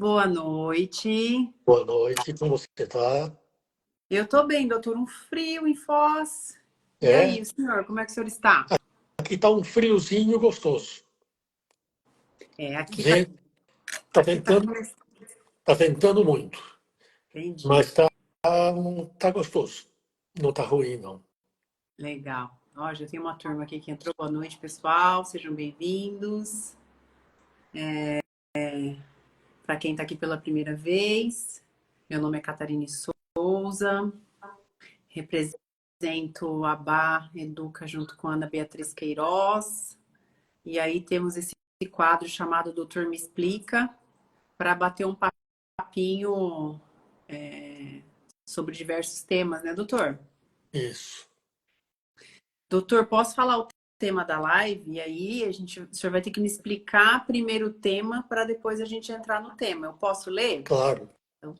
Boa noite. Boa noite, como você está? Eu tô bem, doutor. Um frio em Foz. E aí, o É, senhor, como é que o senhor está? aqui está um friozinho gostoso. É, Vento, tá aqui tá ventando, começando. tá ventando muito, Entendi. mas tá gostoso. Não tá ruim, não. Legal. Ó, já tem uma turma aqui que entrou. Boa noite, pessoal. Sejam bem-vindos. Para quem está aqui pela primeira vez, meu nome é Catarine Souza. Represento a Bá Educa junto com a Ana Beatriz Queiroz. E aí temos esse quadro chamado Doutor Me Explica, para bater um papinho sobre diversos temas, né, doutor? Isso. Doutor, posso falar o tema da live? E aí o senhor vai ter que me explicar primeiro o tema para depois a gente entrar no tema. Eu posso ler? Claro. Então,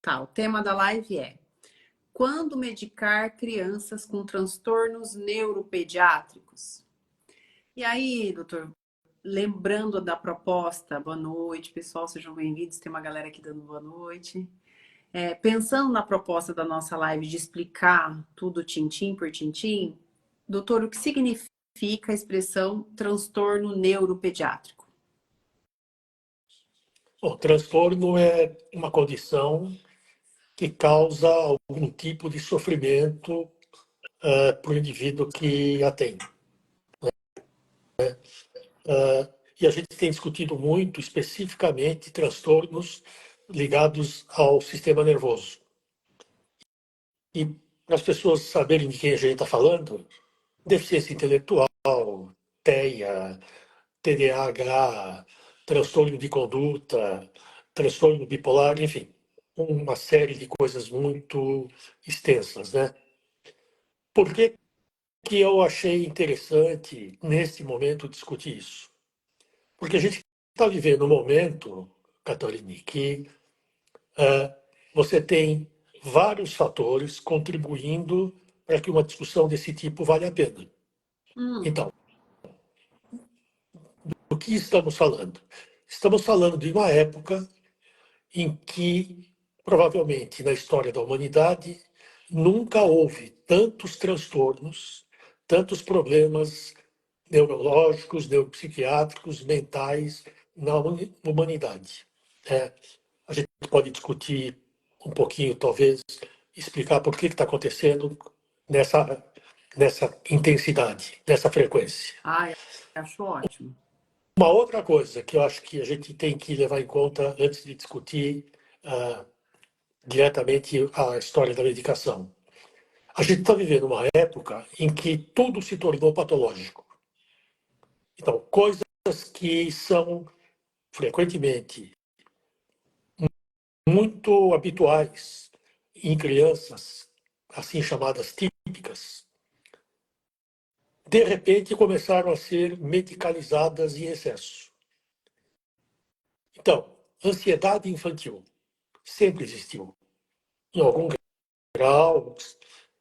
tá, o tema da live é: quando medicar crianças com transtornos neuropediátricos? E aí, doutor, lembrando da proposta, boa noite, pessoal, sejam bem-vindos. Tem uma galera aqui dando boa noite. Pensando na proposta da nossa live de explicar tudo tintim por tintim, doutor, o que significa a expressão transtorno neuropediátrico? O transtorno é uma condição que causa algum tipo de sofrimento para o indivíduo que a tem. E a gente tem discutido muito especificamente transtornos ligados ao sistema nervoso. E para as pessoas saberem de quem a gente está falando, deficiência intelectual, TEA, TDAH, transtorno de conduta, transtorno bipolar, enfim, uma série de coisas muito extensas, né? Por que que eu achei interessante, nesse momento, discutir isso? Porque a gente está vivendo um momento, Catarina, que você tem vários fatores contribuindo para que uma discussão desse tipo valha a pena. Hum, Então, do que estamos falando? Estamos falando de uma época em que, provavelmente, na história da humanidade, nunca houve tantos transtornos, tantos problemas neurológicos, neuropsiquiátricos, mentais na humanidade. É, a gente pode discutir um pouquinho, talvez, explicar por que está acontecendo nessa, nessa intensidade, nessa frequência. ai, acho ótimo. Uma outra coisa que eu acho que a gente tem que levar em conta antes de discutir ah, diretamente a história da medicação. A gente está vivendo uma época em que tudo se tornou patológico. Então, coisas que são frequentemente muito habituais em crianças, assim chamadas típicas, de repente começaram a ser medicalizadas em excesso. Então, ansiedade infantil sempre existiu, em algum grau.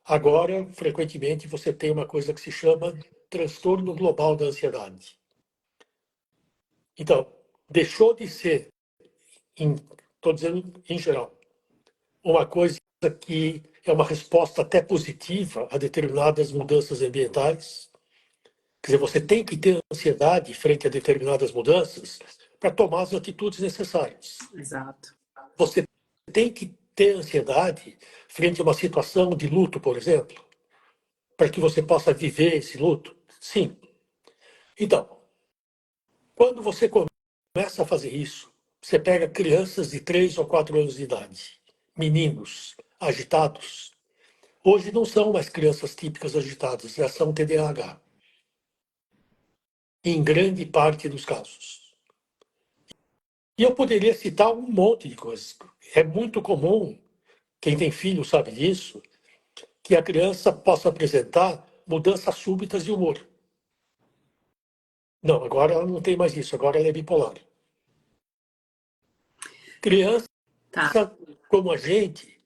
Agora, frequentemente, você tem uma coisa que se chama transtorno global da ansiedade. Então, deixou de ser, estou dizendo em geral, uma coisa que é uma resposta até positiva a determinadas mudanças ambientais. Quer dizer, você tem que ter ansiedade frente a determinadas mudanças para tomar as atitudes necessárias. Exato. Você tem que ter ansiedade frente a uma situação de luto, por exemplo, para que você possa viver esse luto? Sim. Então, quando você começa a fazer isso, você pega crianças de 3 ou 4 anos de idade, meninos agitados. Hoje não são mais crianças típicas agitadas, já são TDAH, em grande parte dos casos. E eu poderia citar um monte de coisas. É muito comum, quem tem filho sabe disso, que a criança possa apresentar mudanças súbitas de humor. Não, agora ela não tem mais isso, agora ela é bipolar. Criança, Tá. como a gente,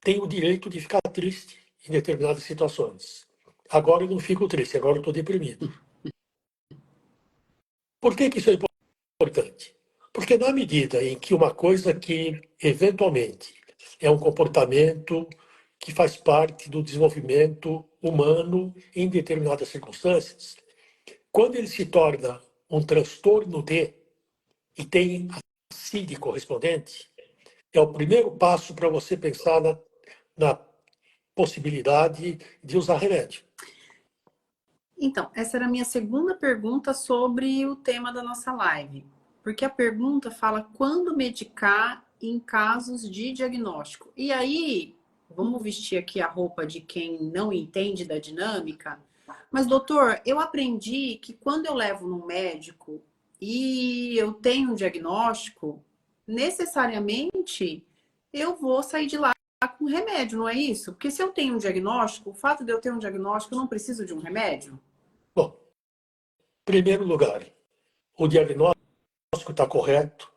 tem o direito de ficar triste em determinadas situações. Agora eu não fico triste, agora eu estou deprimido. Por que isso é importante? Porque na medida em que uma coisa que, eventualmente, é um comportamento que faz parte do desenvolvimento humano em determinadas circunstâncias, quando ele se torna um transtorno e tem a CID correspondente, é o primeiro passo para você pensar na possibilidade de usar remédio. Então, essa era a minha segunda pergunta sobre o tema da nossa live. Porque a pergunta fala quando medicar em casos de diagnóstico. E aí, vamos vestir aqui a roupa de quem não entende da dinâmica. Mas, doutor, eu aprendi que quando eu levo no médico e eu tenho um diagnóstico, necessariamente eu vou sair de lá com remédio, não é isso? Porque se eu tenho um diagnóstico, o fato de eu ter um diagnóstico, eu não preciso de um remédio? Bom, em primeiro lugar, o diagnóstico está correto,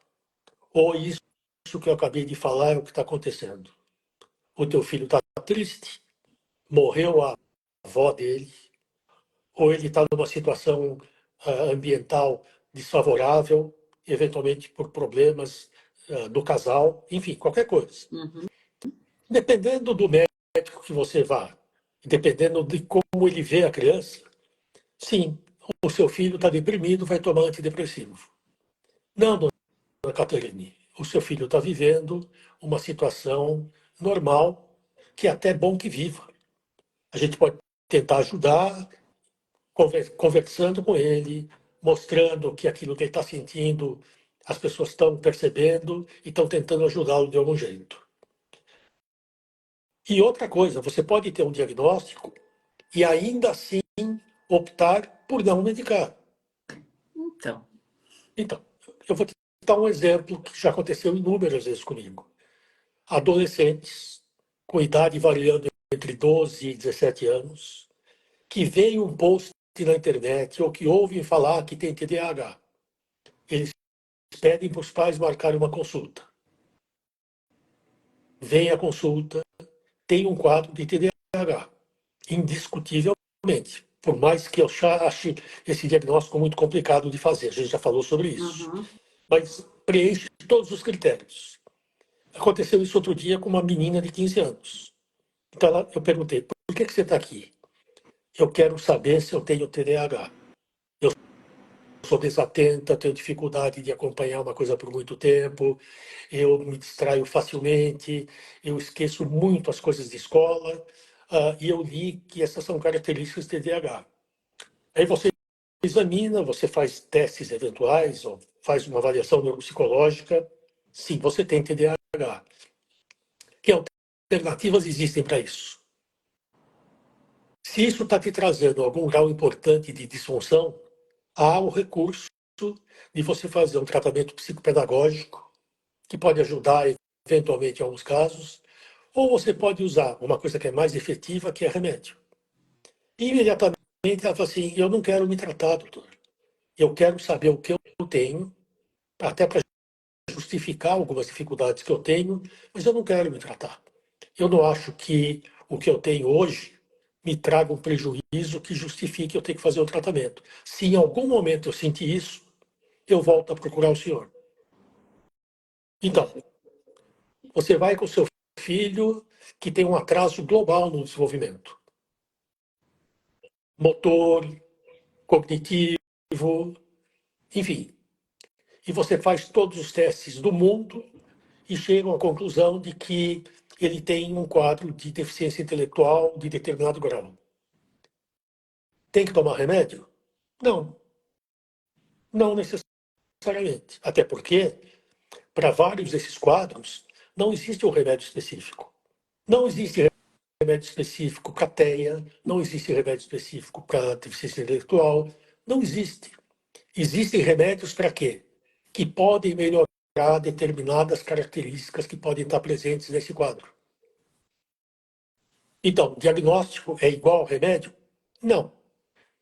ou isso que eu acabei de falar é o que está acontecendo. O teu filho está triste, morreu a avó dele, ou ele está numa situação ambiental desfavorável, eventualmente por problemas do casal, enfim, qualquer coisa. Uhum. Dependendo do médico que você vá, dependendo de como ele vê a criança, sim, o seu filho está deprimido, vai tomar antidepressivo. Não, dona Caterine, o seu filho está vivendo uma situação normal, que é até bom que viva. A gente pode tentar ajudar, conversando com ele, mostrando que aquilo que ele está sentindo, as pessoas estão percebendo e estão tentando ajudá-lo de algum jeito. E outra coisa, você pode ter um diagnóstico e ainda assim optar por não medicar. Então, Então, eu vou te dar um exemplo que já aconteceu inúmeras vezes comigo. Adolescentes com idade variando entre 12 e 17 anos, que veem um post na internet ou que ouvem falar que tem TDAH. Eles pedem para os pais marcarem uma consulta. Vem a consulta, tem um quadro de TDAH, indiscutivelmente. Por mais que eu ache esse diagnóstico muito complicado de fazer, a gente já falou sobre isso. uhum. Mas preenche todos os critérios. Aconteceu isso outro dia com uma menina de 15 anos. Então eu perguntei, por que você está aqui? Eu quero saber se eu tenho TDAH. Eu sou desatenta, tenho dificuldade de acompanhar uma coisa por muito tempo, eu me distraio facilmente, eu esqueço muito as coisas de escola, e eu li que essas são características de TDAH. Aí você examina, você faz testes eventuais, ou faz uma avaliação neuropsicológica, sim, você tem TDAH. Que alternativas existem para isso? Se isso está te trazendo algum grau importante de disfunção, há o recurso de você fazer um tratamento psicopedagógico, que pode ajudar eventualmente em alguns casos, ou você pode usar uma coisa que é mais efetiva, que é remédio. E imediatamente ela fala assim, eu não quero me tratar, doutor. Eu quero saber o que eu tenho, até para justificar algumas dificuldades que eu tenho, mas eu não quero me tratar. Eu não acho que o que eu tenho hoje me traga um prejuízo que justifique eu ter que fazer o tratamento. Se em algum momento eu sentir isso, eu volto a procurar o senhor. Então, você vai com o seu filho que tem um atraso global no desenvolvimento. Motor, cognitivo, enfim. E você faz todos os testes do mundo e chegam à conclusão de que ele tem um quadro de deficiência intelectual de determinado grau. Tem que tomar remédio? Não, não necessariamente. Até porque, para vários desses quadros, não existe um remédio específico. Não existe remédio específico para TEA, não existe remédio específico para deficiência intelectual, não existe. Existem remédios para quê? Que podem melhorar determinadas características que podem estar presentes nesse quadro. Então, diagnóstico é igual ao remédio? Não.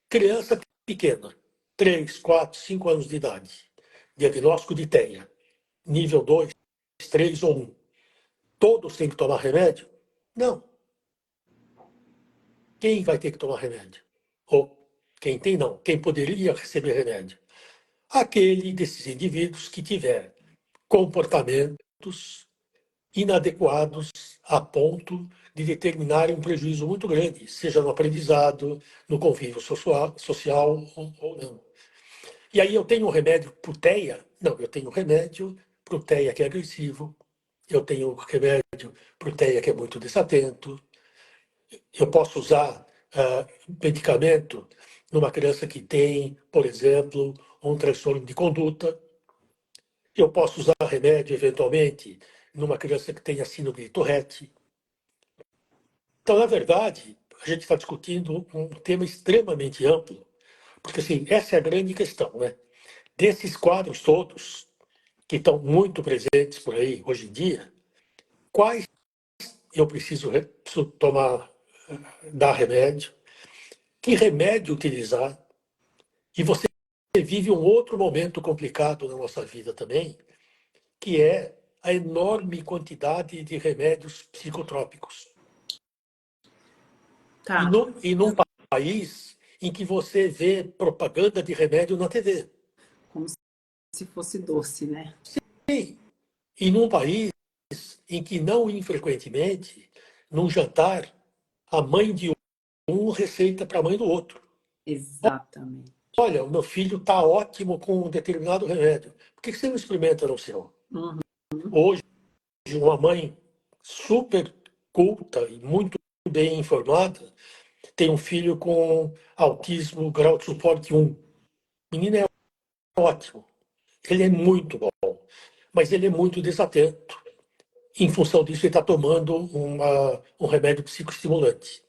Criança pequena, 3, 4, 5 anos de idade, diagnóstico de TEA, nível 2, 3 ou 1. Todos têm que tomar remédio? Não. Quem vai ter que tomar remédio? Ou quem tem, não. Quem poderia receber remédio? Aquele desses indivíduos que tiver comportamentos inadequados a ponto de determinarem um prejuízo muito grande, seja no aprendizado, no convívio social ou não. E aí eu tenho um remédio para o TEA? Não, eu tenho um remédio para o TEA que é agressivo, eu tenho um remédio para o TEA que é muito desatento, eu posso usar medicamento numa criança que tem, por exemplo, um transtorno de conduta, eu posso usar remédio, eventualmente, numa criança que tenha síndrome de Tourette. Então, na verdade, a gente está discutindo um tema extremamente amplo, porque assim, essa é a grande questão, né? Desses quadros todos, que estão muito presentes por aí hoje em dia, quais eu preciso tomar, dar remédio, que remédio utilizar, e você vive um outro momento complicado na nossa vida também, que é a enorme quantidade de remédios psicotrópicos. Tá. E num país em que você vê propaganda de remédio na TV. Como se fosse doce, né? E num país em que, não infrequentemente, num jantar, a mãe de um receita para a mãe do outro. Exatamente. Olha, o meu filho está ótimo com um determinado remédio. Por que você não experimenta no seu? Uhum. Hoje, uma mãe super culta e muito bem informada tem um filho com autismo grau de suporte 1. O menino é ótimo. Ele é muito bom, mas ele é muito desatento. Em função disso, ele está tomando um remédio psicoestimulante.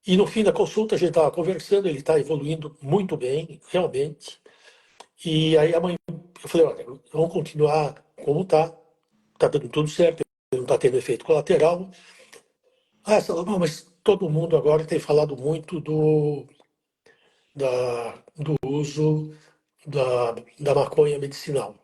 E no fim da consulta, a gente estava conversando, ele está evoluindo muito bem, realmente. E aí a mãe, eu falei, olha, vamos continuar como está dando tudo certo, ele não está tendo efeito colateral. Ah, ela falou, não, mas todo mundo agora tem falado muito do uso da maconha medicinal.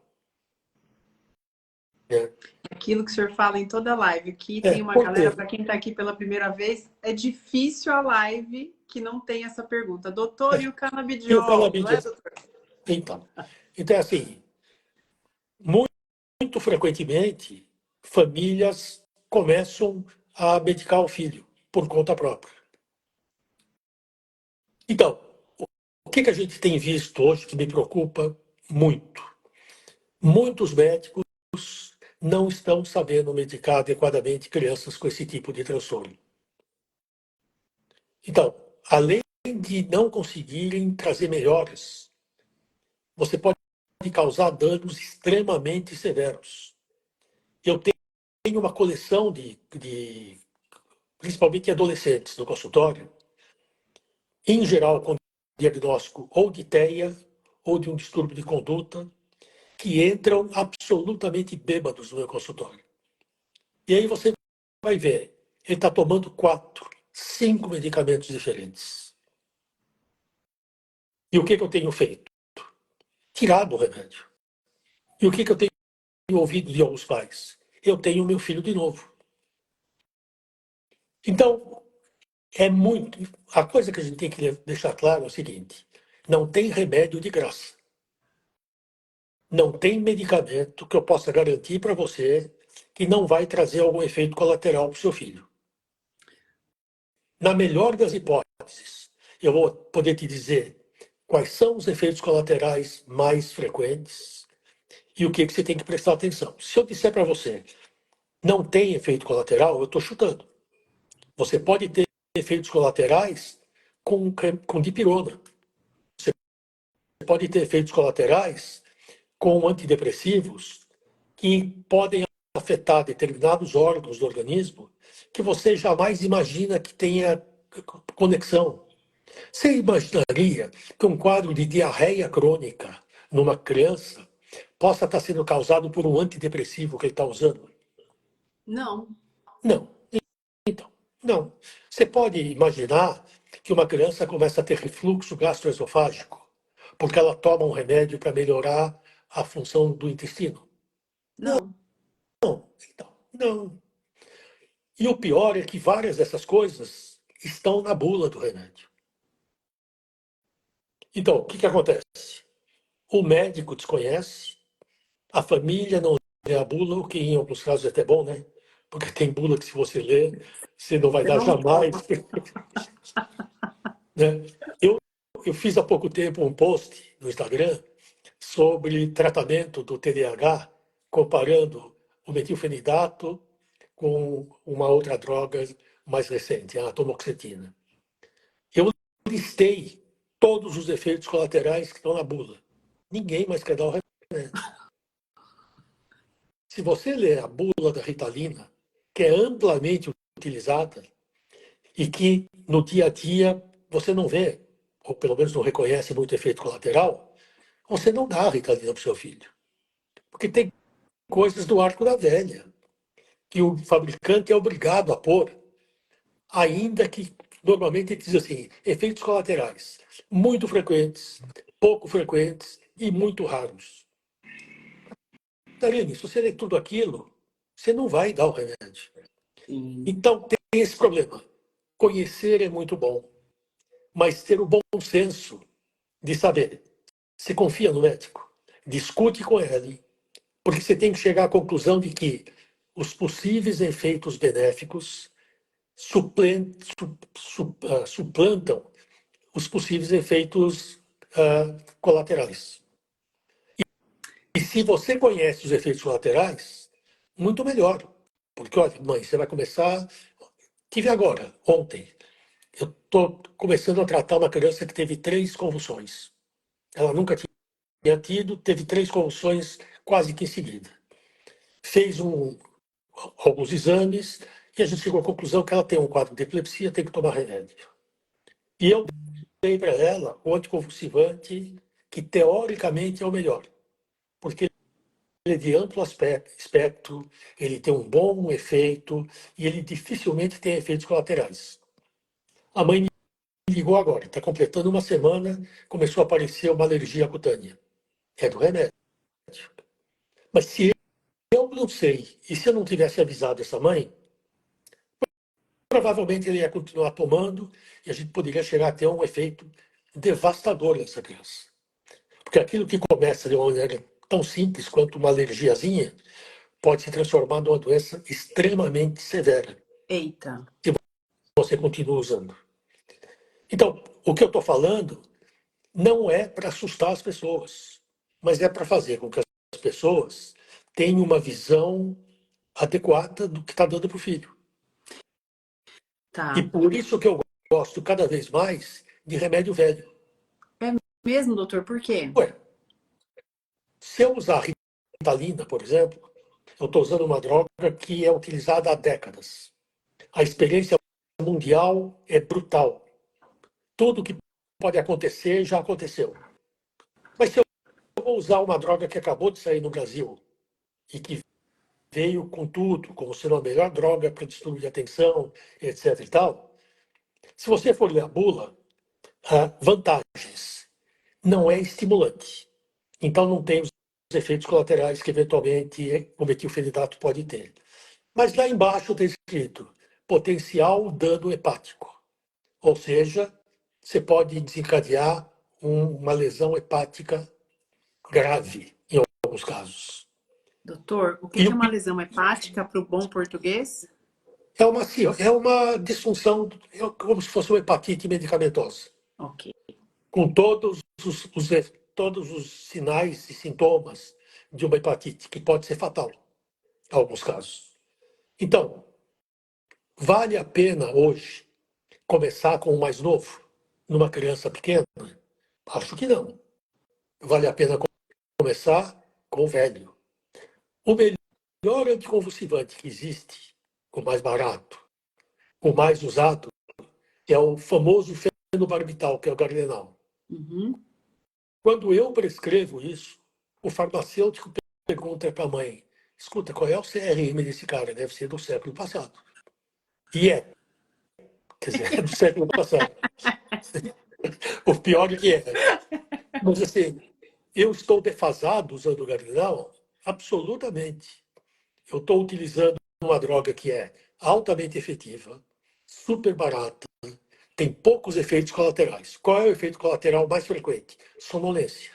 Né? Aquilo que o senhor fala em toda live. Aqui É, tem uma por galera, quê? para quem está aqui pela primeira vez, é difícil a live que não tem essa pergunta. Doutor, e o E o canabidiol, não é, cannabis, doutor? então, assim, muito frequentemente, famílias começam a medicar o filho por conta própria. Então, o que a gente tem visto hoje que me preocupa muito? Muitos médicos não estão sabendo medicar adequadamente crianças com esse tipo de transtorno. Então, além de não conseguirem trazer melhoras, você pode causar danos extremamente severos. Eu tenho uma coleção principalmente adolescentes no consultório, em geral com diagnóstico ou de TEA ou de um distúrbio de conduta, que entram absolutamente bêbados no meu consultório. E aí você vai ver, ele está tomando 4, 5 medicamentos diferentes. E o que eu tenho feito? Tirado o remédio. E o que eu tenho ouvido de alguns pais? Eu tenho meu filho de novo. Então, é muito. A coisa que a gente tem que deixar claro é o seguinte: não tem remédio de graça. Não tem medicamento que eu possa garantir para você que não vai trazer algum efeito colateral para o seu filho. Na melhor das hipóteses, eu vou poder te dizer quais são os efeitos colaterais mais frequentes e o que você tem que prestar atenção. Se eu disser para você não tem efeito colateral, eu estou chutando. Você pode ter efeitos colaterais com dipirona. Você pode ter efeitos colaterais com antidepressivos que podem afetar determinados órgãos do organismo que você jamais imagina que tenha conexão. Você imaginaria que um quadro de diarreia crônica numa criança possa estar sendo causado por um antidepressivo que ele está usando? Não. Não. Então, não. Você pode imaginar que uma criança começa a ter refluxo gastroesofágico porque ela toma um remédio para melhorar a função do intestino? Não. Então, não. E o pior é que várias dessas coisas estão na bula do remédio. Então, o que acontece? o médico desconhece, a família não lê a bula, o que em alguns casos é até bom, né? Porque tem bula que se você ler, você não vai Você dar não jamais. toma. Né? Eu fiz há pouco tempo um post no Instagram sobre tratamento do TDAH, comparando o metilfenidato com uma outra droga mais recente, a atomoxetina. Eu listei todos os efeitos colaterais que estão na bula. Ninguém mais quer dar o remédio. Se você ler a bula da Ritalina, que é amplamente utilizada e que no dia a dia você não vê, ou pelo menos não reconhece muito efeito colateral, você não dá a Ritalina para o seu filho. Porque tem coisas do arco da velha que o fabricante é obrigado a pôr, ainda que normalmente diz assim, efeitos colaterais muito frequentes, pouco frequentes e muito raros. Darine, se você ler tudo aquilo, você não vai dar o remédio. Sim. Então tem esse problema. Conhecer é muito bom, mas ter o bom senso de saber. Você confia no médico, discute com ele, porque você tem que chegar à conclusão de que os possíveis efeitos benéficos suplantam os possíveis efeitos colaterais. E se você conhece os efeitos colaterais, muito melhor. Porque, olha, mãe, você vai começar. Tive agora, ontem, eu estou começando a tratar uma criança que teve 3 convulsões. Ela nunca tinha tido, teve 3 convulsões quase que em seguida. Fez alguns exames e a gente chegou à conclusão que ela tem um quadro de epilepsia, tem que tomar remédio. E eu dei para ela o anticonvulsivante que teoricamente é o melhor, porque ele é de amplo espectro, ele tem um bom efeito e ele dificilmente tem efeitos colaterais. A mãe me ligou agora, está completando uma semana, começou a aparecer uma alergia cutânea. É do remédio. Mas se eu não sei, e se eu não tivesse avisado essa mãe, provavelmente ele ia continuar tomando e a gente poderia chegar a ter um efeito devastador nessa criança. Porque aquilo que começa de uma maneira tão simples quanto uma alergiazinha pode se transformar numa doença extremamente severa Eita. se você continua usando. Então, o que eu estou falando não é para assustar as pessoas, mas é para fazer com que as pessoas tenham uma visão adequada do que está dando para o filho. E Tá. por isso que eu gosto cada vez mais de remédio velho. É mesmo, doutor? Por quê? Ué, se eu usar Ritalina, por exemplo, eu estou usando uma droga que é utilizada há décadas. A experiência mundial é brutal. Tudo que pode acontecer já aconteceu. Mas se eu vou usar uma droga que acabou de sair no Brasil e que veio com tudo, como sendo a melhor droga para distúrbio de atenção, etc. e tal, se você for ler a bula, vantagens. Não é estimulante. Então não tem os efeitos colaterais que eventualmente o metilfenidato pode ter. Mas lá embaixo está escrito potencial dano hepático. Ou seja, você pode desencadear uma lesão hepática grave, em alguns casos. Doutor, o que E que é uma lesão hepática para o bom português? é uma disfunção, é como se fosse uma hepatite medicamentosa, Ok. com todos os sinais e sintomas de uma hepatite, que pode ser fatal, em alguns casos. Então, vale a pena hoje começar com o mais novo, numa criança pequena? Acho que não. Vale a pena começar com o velho. O melhor anticonvulsivante que existe, o mais barato, o mais usado, é o famoso fenobarbital, que é o Gardenal. Uhum. Quando eu prescrevo isso, o farmacêutico pergunta para a mãe: escuta, qual é o CRM desse cara? Deve ser do século passado. E é, quer dizer, é do século passado. O pior é que é. Mas assim, eu estou defasado usando o Gardenal? Absolutamente. Eu estou utilizando uma droga que é altamente efetiva, super barata, tem poucos efeitos colaterais. Qual é o efeito colateral mais frequente? Sonolência.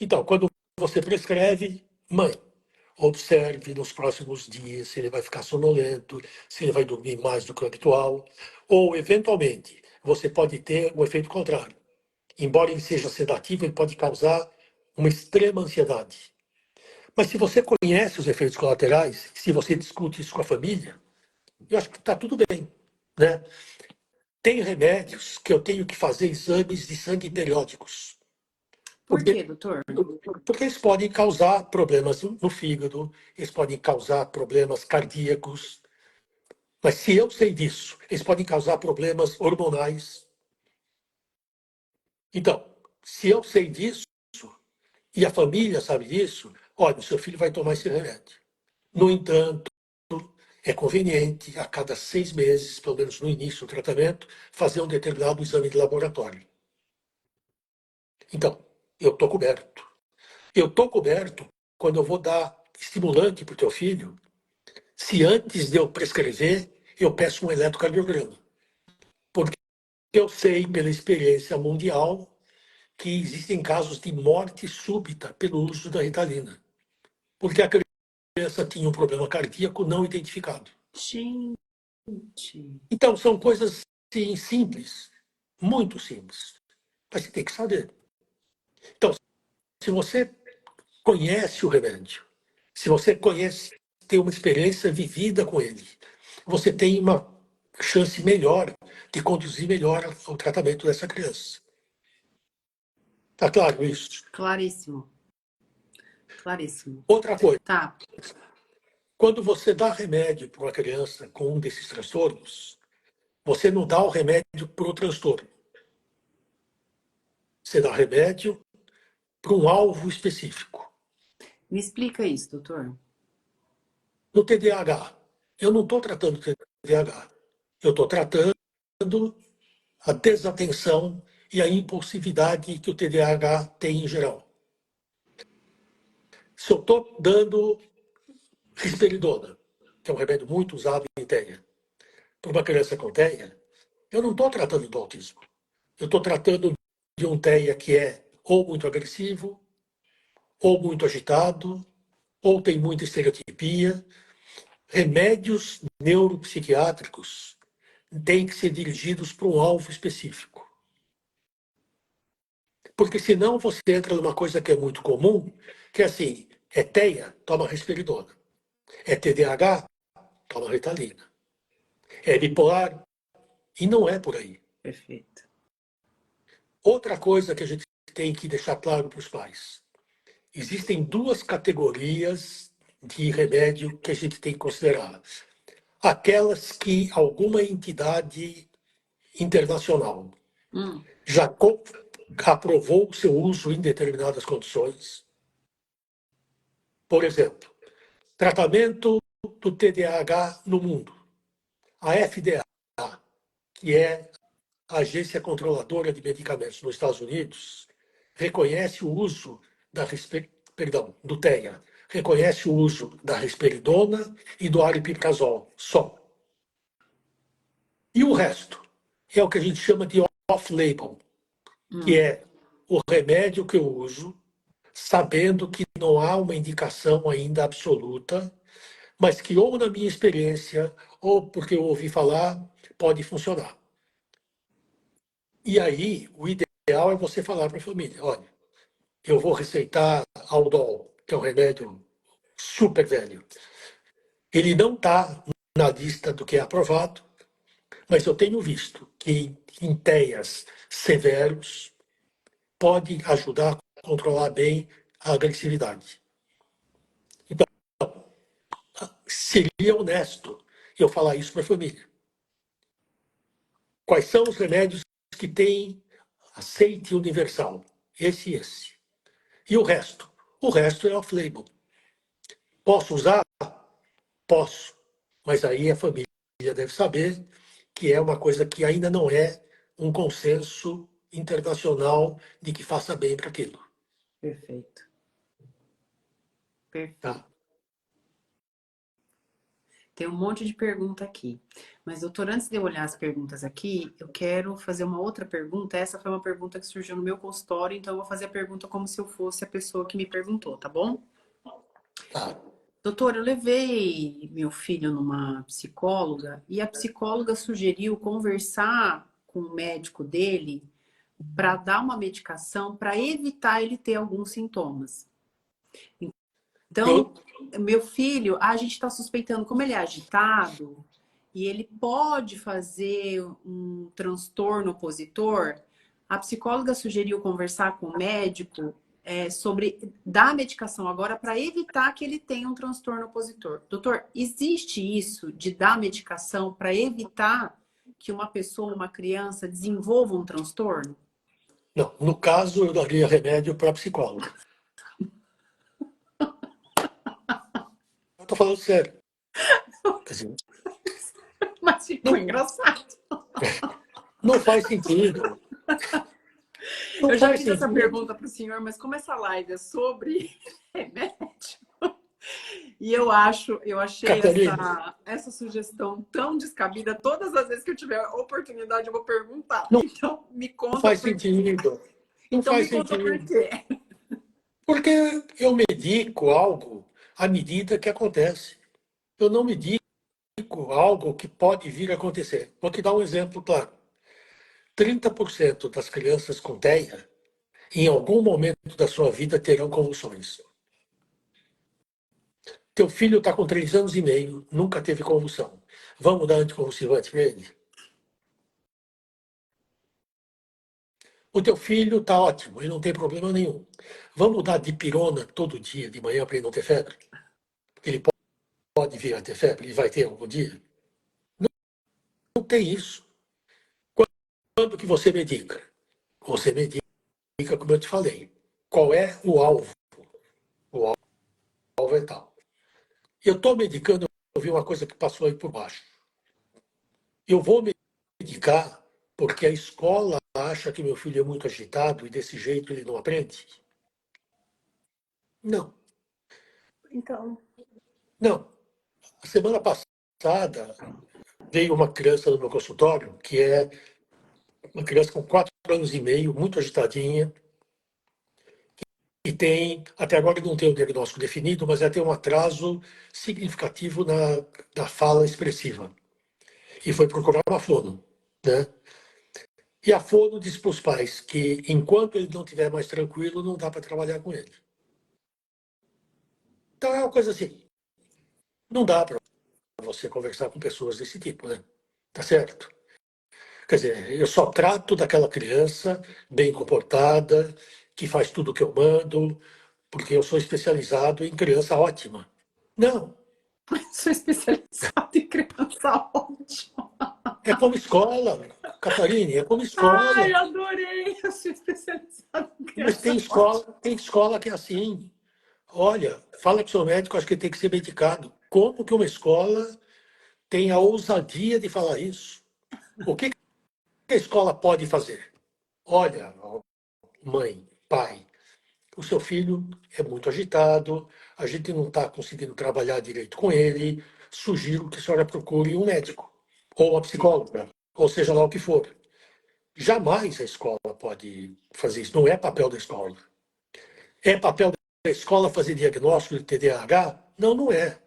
Então, quando você prescreve, mãe, observe nos próximos dias se ele vai ficar sonolento, se ele vai dormir mais do que o habitual, ou, eventualmente, você pode ter o efeito contrário. Embora ele seja sedativo, ele pode causar uma extrema ansiedade. Mas se você conhece os efeitos colaterais, se você discute isso com a família, eu acho que está tudo bem, né? Tem remédios que eu tenho que fazer exames de sangue periódicos. Por quê, doutor? Porque eles podem causar problemas no fígado, eles podem causar problemas cardíacos. Mas se eu sei disso, eles podem causar problemas hormonais. Então, se eu sei disso e a família sabe disso, olha, o seu filho vai tomar esse remédio. No entanto, é conveniente, a cada 6 meses, pelo menos no início do tratamento, fazer um determinado exame de laboratório. Então, eu estou coberto. Eu estou coberto quando eu vou dar estimulante para o teu filho, se antes de eu prescrever, eu peço um eletrocardiograma. Porque eu sei, pela experiência mundial, que existem casos de morte súbita pelo uso da Ritalina. Porque a criança tinha um problema cardíaco não identificado. Gente. Então, são coisas sim, simples, muito simples. Mas você tem que saber. Então, se você conhece o remédio, se você conhece, tem uma experiência vivida com ele, você tem uma chance melhor de conduzir melhor o tratamento dessa criança. Está claro isso? Claríssimo. Claríssimo. Outra coisa, Tá. quando você dá remédio para uma criança com um desses transtornos, você não dá o remédio para o transtorno. Você dá remédio para um alvo específico. Me explica isso, doutor. No TDAH, eu não estou tratando TDAH. Eu estou tratando a desatenção e a impulsividade que o TDAH tem em geral. Se eu estou dando risperidona, que é um remédio muito usado em TEA, para uma criança com TEA, eu não estou tratando do autismo. Eu estou tratando de um TEA que é ou muito agressivo, ou muito agitado, ou tem muita estereotipia. Remédios neuropsiquiátricos têm que ser dirigidos para um alvo específico. Porque senão você entra numa coisa que é muito comum, que é assim, é TEA, toma risperidona. É TDAH, toma Ritalina. É bipolar, e não é por aí. Perfeito. Outra coisa que a gente tem que deixar claro para os pais. Existem duas categorias de remédio que a gente tem que considerar. Aquelas que alguma entidade internacional já aprovou o seu uso em determinadas condições. Por exemplo, tratamento do TDAH no mundo. A FDA, que é a Agência Controladora de Medicamentos nos Estados Unidos, reconhece o uso do TEA, reconhece o uso da risperidona e do aripiprazol só. E o resto é o que a gente chama de off-label, que é o remédio que eu uso, sabendo que não há uma indicação ainda absoluta, mas que ou na minha experiência, ou porque eu ouvi falar, pode funcionar. E aí, o ideal é você falar para a família, olha, eu vou receitar Aldol, que é um remédio super velho. Ele não está na lista do que é aprovado, mas eu tenho visto que em TEAs severos pode ajudar a controlar bem a agressividade. Então, seria honesto eu falar isso para a família. Quais são os remédios que têm aceite universal? Esse e esse. E o resto? O resto é off-label. Posso usar? Posso. Mas aí a família deve saber que é uma coisa que ainda não é um consenso internacional de que faça bem para aquilo. Perfeito. Perfeito. Tá? Tem um monte de pergunta aqui. Mas, doutor, antes de eu olhar as perguntas aqui, eu quero fazer uma outra pergunta. Essa foi uma pergunta que surgiu no meu consultório, então eu vou fazer a pergunta como se eu fosse a pessoa que me perguntou, tá bom? Tá. Doutor, eu levei meu filho numa psicóloga e a psicóloga sugeriu conversar com o médico dele para dar uma medicação para evitar ele ter alguns sintomas. Então, Eu, meu filho, a gente está suspeitando, como ele é agitado e ele pode fazer um transtorno opositor, a psicóloga sugeriu conversar com o médico sobre dar medicação agora para evitar que ele tenha um transtorno opositor. Doutor, existe isso de dar medicação para evitar que uma pessoa, uma criança, desenvolva um transtorno? não, no caso, eu daria remédio para psicólogo. Eu estou falando sério. Quer dizer, Mas ficou não, engraçado. não faz sentido. Não Eu já faz fiz essa sentido. pergunta para o senhor, mas como essa live é sobre remédio, e eu achei Catarina, essa sugestão tão descabida, todas as vezes que eu tiver a oportunidade eu vou perguntar. não Então me conta faz por quê. sentido. Não Então me faz conta por sentido. quê. Porque eu medico algo à medida que acontece. Eu não medico algo que pode vir a acontecer. Vou te dar um exemplo claro. 30% das crianças com TEA, em algum momento da sua vida, terão convulsões. Teu filho está com 3 anos e meio, nunca teve convulsão. Vamos dar anticonvulsivante para ele? O teu filho está ótimo, ele não tem problema nenhum. Vamos dar dipirona todo dia de manhã para ele não ter febre? Porque ele pode vir a ter febre, ele vai ter algum dia? Não tem isso. Quando que você medica? Você medica, como eu te falei. Qual é o alvo? O alvo é tal. Eu estou medicando, eu vi uma coisa que passou aí por baixo. Eu vou medicar porque a escola acha que meu filho é muito agitado e desse jeito ele não aprende? Não, Então, não. A semana passada veio uma criança no meu consultório, que é uma criança com 4 anos e meio, muito agitadinha, e tem, até agora não tem o diagnóstico definido, mas ela tem um atraso significativo na fala expressiva. E foi procurar uma fono, né? E a fono disse para os pais que, enquanto ele não estiver mais tranquilo, não dá para trabalhar com ele. Então é uma coisa assim, não dá para você conversar com pessoas desse tipo, né? Tá certo? Quer dizer, eu só trato daquela criança bem comportada, que faz tudo o que eu mando, porque eu sou especializado em criança ótima. Não, sou especializada em criança ótima. é como escola, Catarine, é como Ai, escola. adorei! Eu sou especializada em Mas criança ótima. tem escola que é assim. Olha, fala para o seu médico, acho que ele tem que ser medicado. Como que uma escola tem a ousadia de falar isso? O que a escola pode fazer? Olha, mãe, pai, o seu filho é muito agitado, a gente não está conseguindo trabalhar direito com ele, sugiro que a senhora procure um médico, ou uma psicóloga, ou seja lá o que for. Jamais a escola pode fazer isso, não é papel da escola. É papel da escola fazer diagnóstico de TDAH? Não, não é.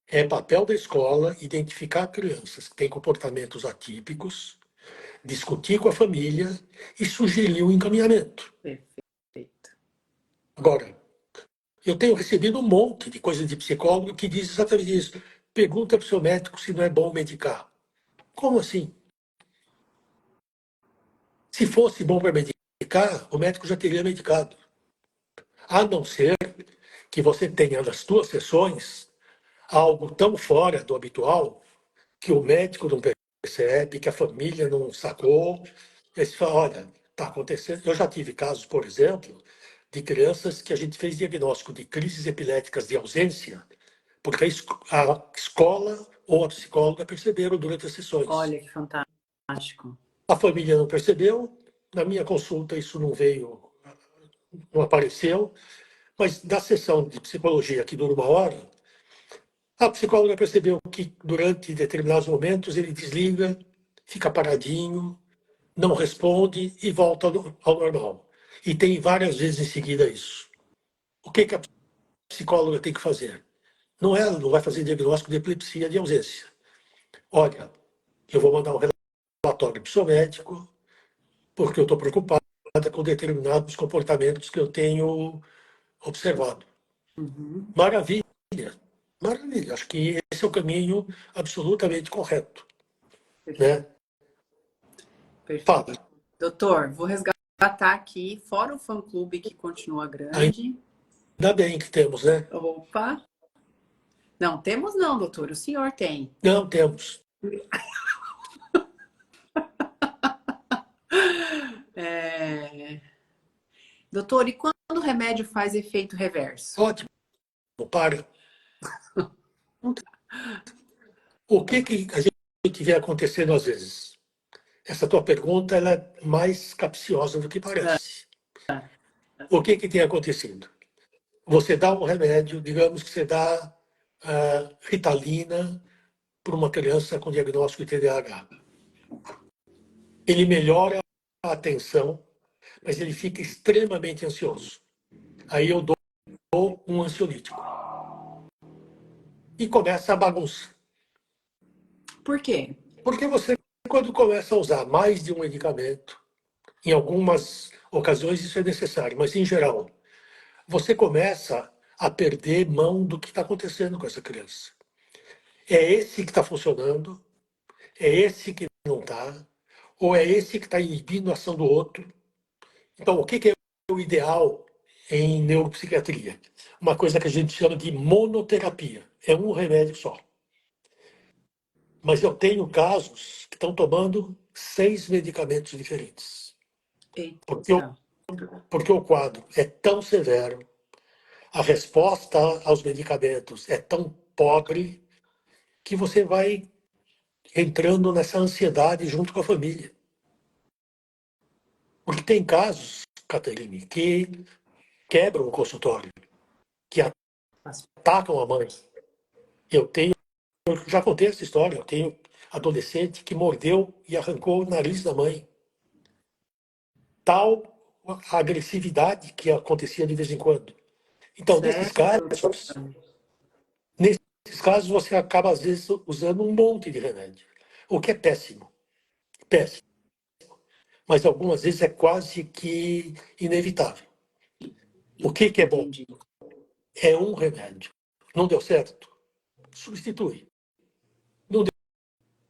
É papel da escola identificar crianças que têm comportamentos atípicos, discutir com a família e sugerir um encaminhamento. Perfeito. Agora, eu tenho recebido um monte de coisa de psicólogo que diz exatamente isso. Pergunta para o seu médico se não é bom medicar. Como assim? Se fosse bom para medicar, o médico já teria medicado. A não ser que você tenha nas suas sessões algo tão fora do habitual que o médico não percebe, que a família não sacou. Aí você fala, olha, está acontecendo. Eu já tive casos, por exemplo, de crianças que a gente fez diagnóstico de crises epiléticas de ausência, porque a escola ou a psicóloga perceberam durante as sessões. Olha que fantástico. A família não percebeu, na minha consulta isso não veio, não apareceu, mas na sessão de psicologia, que dura 1 hora, A psicóloga percebeu que durante determinados momentos ele desliga, fica paradinho, não responde e volta ao normal. E tem várias vezes em seguida isso. O que a psicóloga tem que fazer? Não vai fazer diagnóstico de epilepsia de ausência. Olha, eu vou mandar um relatório para o seu médico, porque eu estou preocupada com determinados comportamentos que eu tenho observado. Uhum. Maravilha, maravilha. Acho que esse é o caminho absolutamente correto. Né? Fala. Perfeito. Doutor, vou resgatar aqui, fora o fã-clube que continua grande. Ainda bem que temos, né? Opa! Não, temos não, doutor. O senhor tem. Não temos. Doutor, e quando o remédio faz efeito reverso? Ótimo, para. O que a gente vê acontecendo às vezes? Essa tua pergunta ela é mais capciosa do que parece. O que tem acontecido? Você dá um remédio, digamos que você dá Ritalina para uma criança com diagnóstico de TDAH. Ele melhora a atenção, mas ele fica extremamente ansioso. Aí eu dou um ansiolítico. E começa a bagunça. Por quê? Porque você, quando começa a usar mais de um medicamento, em algumas ocasiões isso é necessário, mas em geral, você começa a perder mão do que está acontecendo com essa criança. É esse que está funcionando, é esse que não está, ou é esse que está inibindo a ação do outro. Então, o que é o ideal em neuropsiquiatria? Uma coisa que a gente chama de monoterapia. É um remédio só. Mas eu tenho casos que estão tomando 6 medicamentos diferentes. Porque Eita. porque o quadro é tão severo, a resposta aos medicamentos é tão pobre, que você vai entrando nessa ansiedade junto com a família. Porque tem casos, Caterine, que quebram o consultório, que atacam a mãe. Eu já contei essa história, eu tenho adolescente que mordeu e arrancou o nariz da mãe. Tal a agressividade que acontecia de vez em quando. Então, Sério? nesses casos você acaba, às vezes, usando um monte de remédio, o que é péssimo. Péssimo. Mas algumas vezes é quase que inevitável. O que é bom? Entendi. É um remédio. Não deu certo? Substitui. Não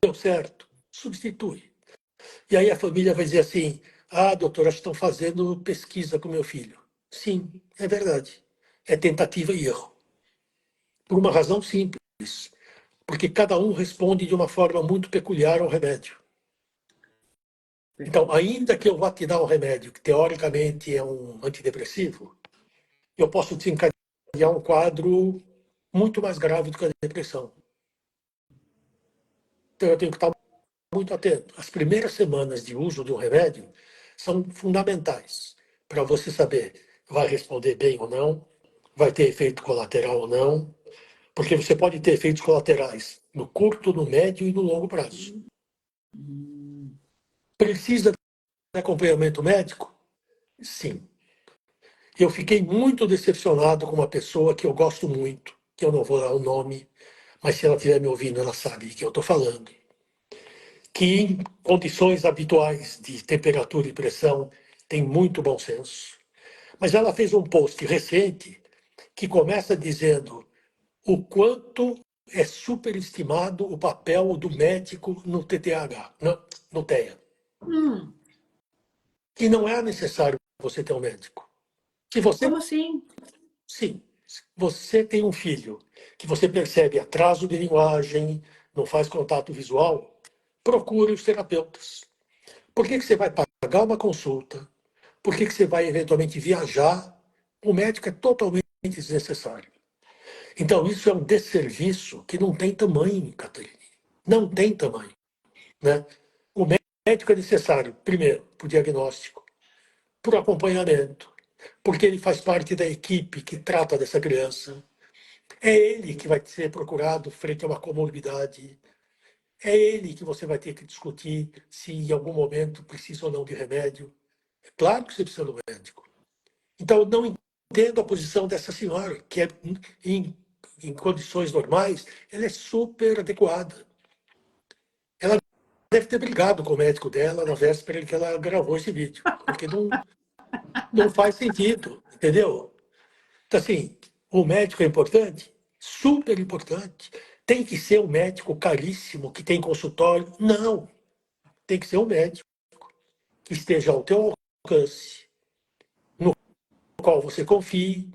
deu certo? Substitui. E aí a família vai dizer assim: ah, doutor, acho que estão fazendo pesquisa com meu filho. Sim, é verdade. É tentativa e erro. Por uma razão simples. Porque cada um responde de uma forma muito peculiar ao remédio. Então, ainda que eu vá te dar um remédio que teoricamente é um antidepressivo, eu posso desencadear um quadro muito mais grave do que a depressão. Então, eu tenho que estar muito atento. As primeiras semanas de uso de um remédio são fundamentais para você saber vai responder bem ou não, vai ter efeito colateral ou não, porque você pode ter efeitos colaterais no curto, no médio e no longo prazo. Precisa de acompanhamento médico? Sim. Eu fiquei muito decepcionado com uma pessoa que eu gosto muito, que eu não vou dar o nome, mas se ela estiver me ouvindo, ela sabe de que eu estou falando, que em condições habituais de temperatura e pressão tem muito bom senso. Mas ela fez um post recente que começa dizendo o quanto é superestimado o papel do médico no TTAH, no TEA. Que não é necessário você ter um médico. Se você Como assim? Sim, você tem um filho que você percebe atraso de linguagem, não faz contato visual, procure os terapeutas. Por que você vai pagar uma consulta? Por que você vai eventualmente viajar? O médico é totalmente desnecessário. Então, isso é um desserviço que não tem tamanho, Catarina. Não tem tamanho. Né? O médico é necessário, primeiro, para o diagnóstico, para o acompanhamento, porque ele faz parte da equipe que trata dessa criança. É ele que vai ser procurado frente a uma comorbidade. É ele que você vai ter que discutir se em algum momento precisa ou não de remédio. É claro que você precisa do médico. Então, eu não entendo a posição dessa senhora, que é, em condições normais, ela é super adequada. Ela deve ter brigado com o médico dela na véspera em que ela gravou esse vídeo, porque não faz sentido, entendeu? Então, assim, o médico é importante? Super importante. Tem que ser um médico caríssimo que tem consultório? Não. Tem que ser um médico que esteja ao teu alcance, no qual você confie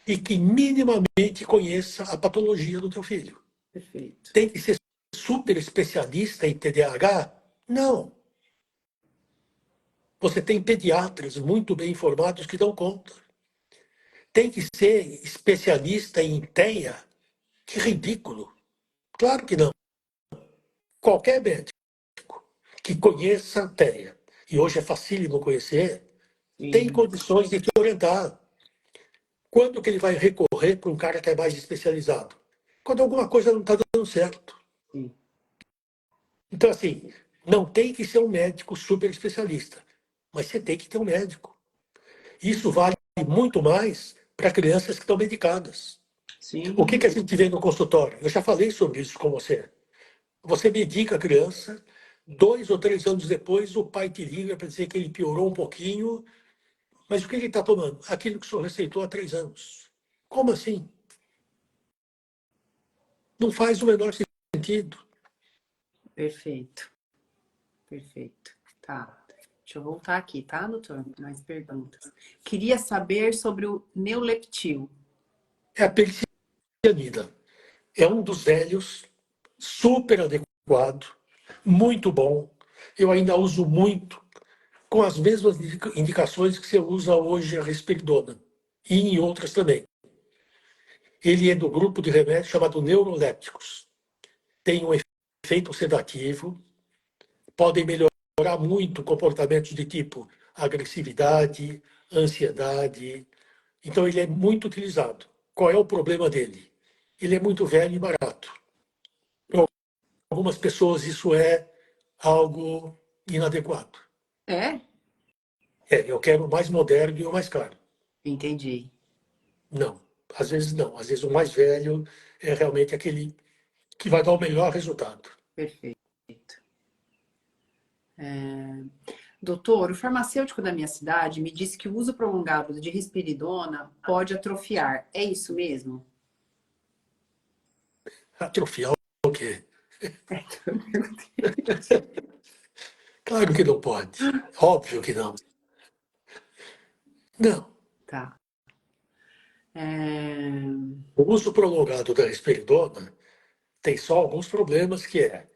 e que minimamente conheça a patologia do teu filho. Perfeito. Tem que ser super especialista em TDAH? Não. Você tem pediatras muito bem informados que dão conta. Tem que ser especialista em TEA? Que ridículo. Claro que não. Qualquer médico que conheça a TEA, e hoje é facílimo conhecer, tem Sim, condições de te orientar. Quando que ele vai recorrer para um cara que é mais especializado? Quando alguma coisa não está dando certo. sim. Então, assim, não tem que ser um médico super especialista, mas você tem que ter um médico. Isso vale muito mais para crianças que estão medicadas. O que Sim, a gente vê no consultório? Eu já falei sobre isso com você. Você medica a criança, 2 ou 3 anos depois, o pai te liga para dizer que ele piorou um pouquinho, mas o que ele está tomando? Aquilo que o senhor receitou há 3 anos. Como assim? Não faz o menor sentido. perfeito. Perfeito. Tá. Deixa eu voltar aqui, tá, doutor? Mais perguntas. Queria saber sobre o Neuleptil. É a pericianida. É um dos velhos, super adequado, muito bom. Eu ainda uso muito, com as mesmas indicações que você usa hoje a risperidona, e em outras também. Ele é do grupo de remédios chamado neurolépticos. Tem um efeito sedativo, podem melhorar muito comportamentos de tipo agressividade, ansiedade. Então, ele é muito utilizado. Qual é o problema dele? Ele é muito velho e barato. Para algumas pessoas, isso é algo inadequado. É? Eu quero o mais moderno e o mais caro. Entendi. Não. Às vezes, não. Às vezes, o mais velho é realmente aquele que vai dar o melhor resultado. Perfeito. Doutor, o farmacêutico da minha cidade me disse que o uso prolongado de risperidona pode atrofiar. É isso mesmo? Atrofiar o quê? Claro que não pode. Óbvio que não. Não. Tá. É... O uso prolongado da risperidona tem só alguns problemas, que é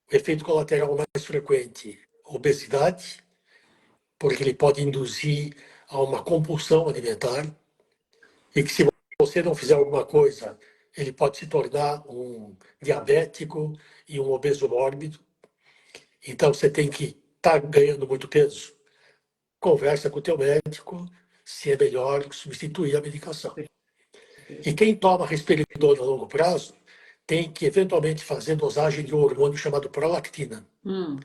o efeito colateral mais frequente, obesidade, porque ele pode induzir a uma compulsão alimentar, e que se você não fizer alguma coisa, ele pode se tornar um diabético e um obeso mórbido. Então você tem que estar ganhando muito peso. Conversa com o teu médico se é melhor substituir a medicação. E quem toma risperidona a longo prazo tem que eventualmente fazer dosagem de um hormônio chamado prolactina, Hum,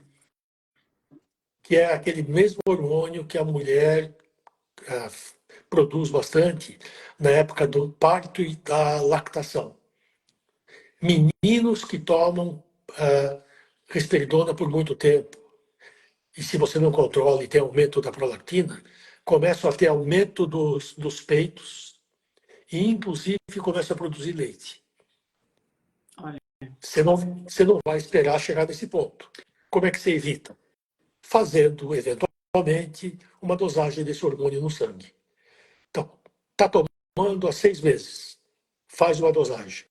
que é aquele mesmo hormônio que a mulher ah, produz bastante na época do parto e da lactação. Meninos que tomam risperidona por muito tempo, e se você não controla e tem aumento da prolactina, começam a ter aumento dos peitos e, inclusive, começa a produzir leite. olha, Você não vai esperar chegar nesse ponto. Como é que você evita? Fazendo, eventualmente, uma dosagem desse hormônio no sangue. Então, está tomando há 6 meses, faz uma dosagem.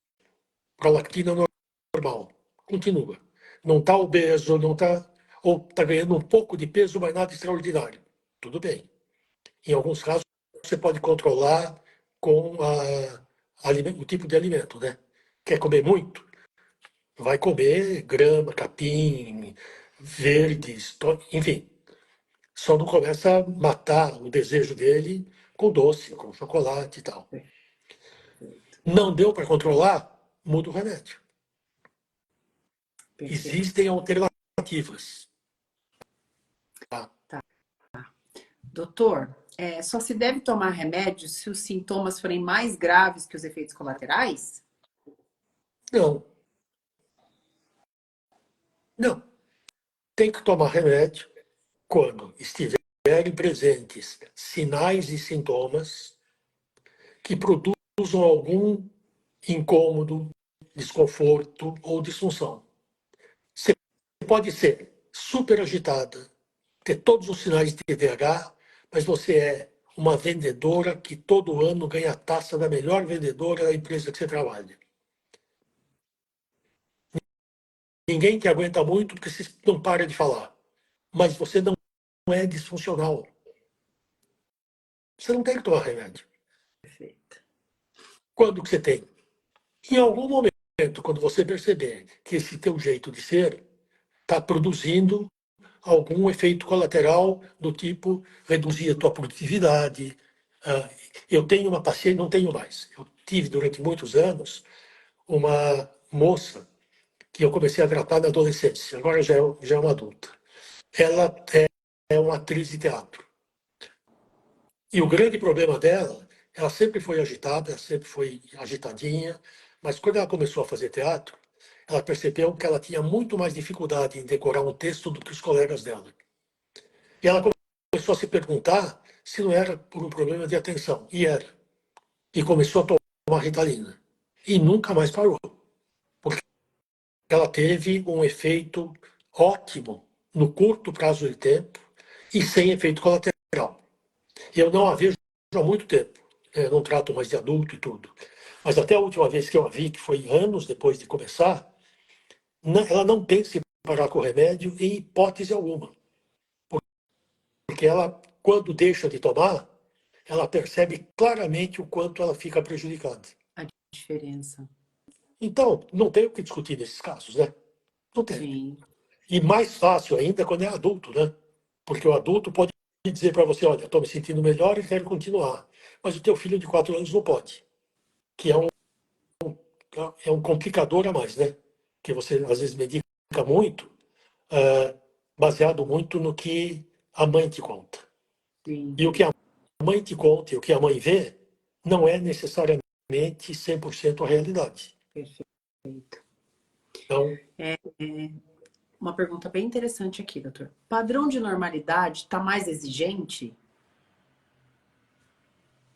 Prolactina normal, continua. Não está obeso, não está, ou está ganhando um pouco de peso, mas nada extraordinário. Tudo bem. Em alguns casos, você pode controlar com o tipo de alimento, né? Quer comer muito? Vai comer grama, capim, verdes, enfim. Só não começa a matar o desejo dele com doce, com chocolate e tal. perfeito. Não deu para controlar? Muda o remédio. Perfeito. Existem alternativas. Tá? Doutor, só se deve tomar remédio se os sintomas forem mais graves que os efeitos colaterais? Não. Não. Tem que tomar remédio quando estiverem presentes sinais e sintomas que produzam algum incômodo, desconforto ou disfunção. Você pode ser super agitada, ter todos os sinais de TDAH, mas você é uma vendedora que todo ano ganha a taça da melhor vendedora da empresa que você trabalha. Ninguém te aguenta muito porque você não para de falar. Mas você não é disfuncional. Você não tem que tomar remédio. Perfeito. Quando que você tem? Em algum momento, quando você perceber que esse teu jeito de ser está produzindo algum efeito colateral do tipo reduzir a tua produtividade. Eu tenho uma paciente, não tenho mais. Eu tive durante muitos anos uma moça que eu comecei a tratar na adolescência, agora já é uma adulta. Ela é uma atriz de teatro. E o grande problema dela, ela sempre foi agitada, ela sempre foi agitadinha, mas quando ela começou a fazer teatro, ela percebeu que ela tinha muito mais dificuldade em decorar um texto do que os colegas dela. E ela começou a se perguntar se não era por um problema de atenção. E era. E começou a tomar Ritalina. E nunca mais parou. Porque ela teve um efeito ótimo no curto prazo de tempo e sem efeito colateral. Eu não a vejo há muito tempo. Eu não trato mais de adulto e tudo. Mas até a última vez que eu a vi, que foi anos depois de começar, ela não pensa em parar com o remédio em hipótese alguma. Porque ela, quando deixa de tomar, ela percebe claramente o quanto ela fica prejudicada. A diferença. Então, não tem o que discutir nesses casos, né? Não tem. Sim. E mais fácil ainda quando é adulto, né? Porque o adulto pode dizer para você, olha, estou me sentindo melhor e quero continuar. Mas o teu filho de 4 anos não pode. Que é um complicador a mais, né? Que você, às vezes, medica muito, eh, baseado muito no que a mãe te conta. Sim. E o que a mãe te conta e o que a mãe vê não é necessariamente 100% a realidade. Perfeito. Então, Uma pergunta bem interessante aqui, doutor. Padrão de normalidade está mais exigente?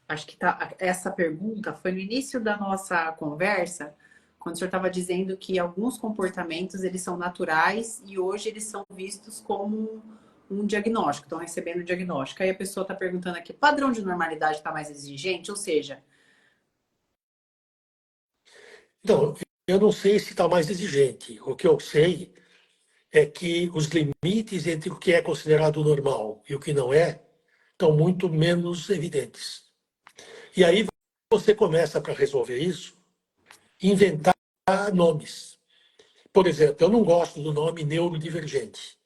Acho que essa pergunta foi no início da nossa conversa, quando o senhor estava dizendo que alguns comportamentos eles são naturais e hoje eles são vistos como um diagnóstico, estão recebendo diagnóstico. Aí a pessoa está perguntando aqui, padrão de normalidade está mais exigente? Ou seja, então, eu não sei se está mais exigente. O que eu sei é que os limites entre o que é considerado normal e o que não é estão muito menos evidentes. E aí você começa, para resolver isso, inventar nomes. Por exemplo, eu não gosto do nome neurodivergente.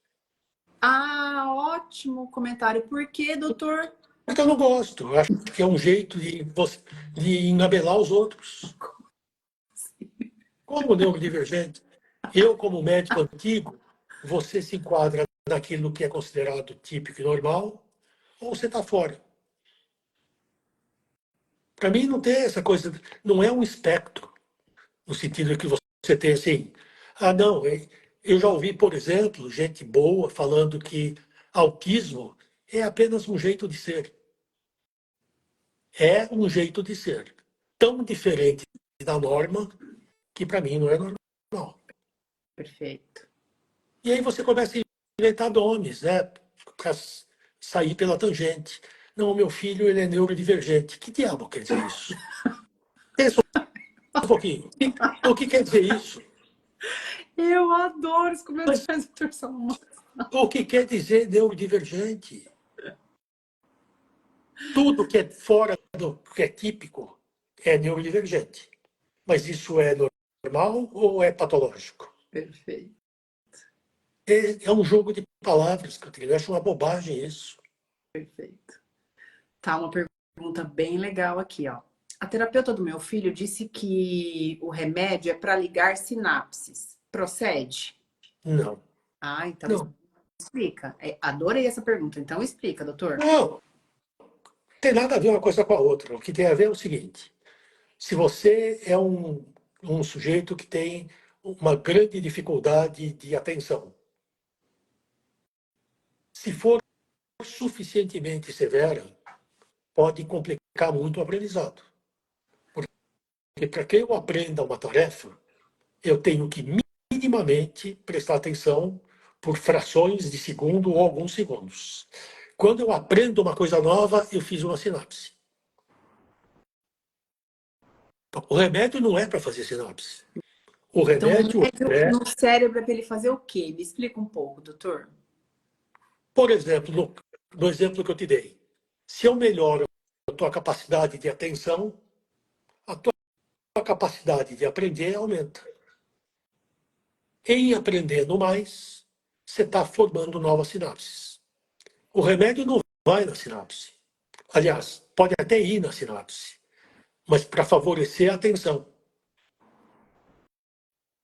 ótimo comentário. Por quê, doutor? Porque eu não gosto. Eu acho que é um jeito de engabelar os outros. Como neurodivergente, eu, como médico antigo, você se enquadra naquilo que é considerado típico e normal, ou você está fora. Para mim, não tem essa coisa, não é um espectro, no sentido que você tem assim. Não, eu já ouvi, por exemplo, gente boa falando que autismo é apenas um jeito de ser. É um jeito de ser. Tão diferente da norma que para mim não é normal. Perfeito. E aí você começa a inventar nomes, né? Para sair pela tangente. Não, meu filho ele é neurodivergente. Que diabo quer dizer isso? Pensa um pouquinho. O que quer dizer isso? Eu adoro os Mas comentários do doutor Salomão. o que quer dizer neurodivergente? Tudo que é fora do que é típico é neurodivergente. Mas isso é normal ou é patológico? Perfeito. É um jogo de palavras, Catarina. Eu acho uma bobagem isso. Perfeito. Tá, uma pergunta bem legal aqui, ó. A terapeuta do meu filho disse que o remédio é para ligar sinapses. Procede? Não, Ah, então não, explica. Adorei essa pergunta. Então explica, doutor. não. Tem nada a ver uma coisa com a outra. O que tem a ver é o seguinte: se você é um sujeito que tem uma grande dificuldade de atenção, se for suficientemente severa, pode complicar muito o aprendizado. Porque para que eu aprenda uma tarefa, eu tenho que minimamente prestar atenção por frações de segundo ou alguns segundos. Quando eu aprendo uma coisa nova, eu fiz uma sinapse. O remédio não é para fazer sinapse. O Então, o remédio remédio é, no cérebro é para ele fazer o quê? Me explica um pouco, doutor. por exemplo, no exemplo que eu te dei, se eu melhoro a tua capacidade de atenção, a tua capacidade de aprender aumenta. Em aprendendo mais, você está formando novas sinapses. O remédio não vai na sinapse. Aliás, pode até ir na sinapse, mas para favorecer a atenção.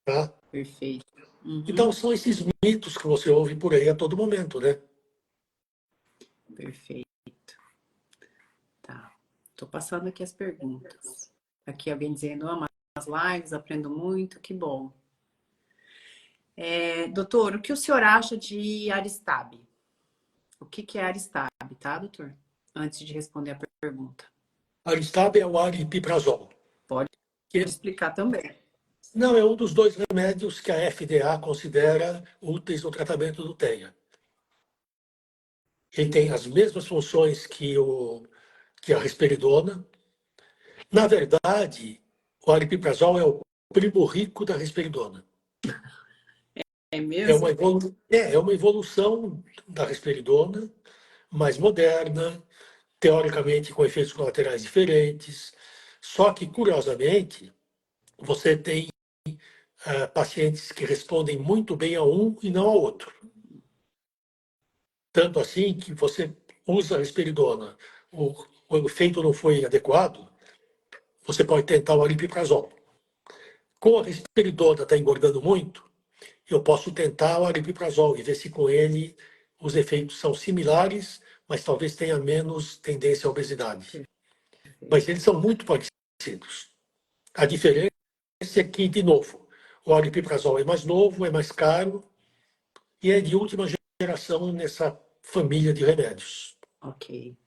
Tá? Perfeito. Uhum, Então, são esses mitos que você ouve por aí a todo momento, né? perfeito. Tá. Tô passando aqui as perguntas. Aqui alguém dizendo, amo as lives, aprendo muito, que bom. Doutor, o que o senhor acha de Aristabe? O que é Aristabe, tá, doutor? Antes de responder a pergunta. Aristab é o aripiprazol, Pode que explicar também. não é um dos dois remédios que a FDA considera úteis no tratamento do TEA. Ele tem as mesmas funções que a risperidona. Na verdade, o aripiprazol é o primo rico da risperidona. É É mesmo? uma, é uma evolução da risperidona, mais moderna, teoricamente com efeitos colaterais diferentes. Só que, curiosamente, você tem pacientes que respondem muito bem a um e não ao outro. Tanto assim que você usa a risperidona, o efeito não foi adequado, você pode tentar o aripiprazol. Como a risperidona está engordando muito, eu posso tentar o aripiprazol e ver se com ele os efeitos são similares, mas talvez tenha menos tendência à obesidade. Mas eles são muito parecidos. A diferença é que, de novo, o aripiprazol é mais novo, é mais caro e é de última geração nessa família de remédios. Ok.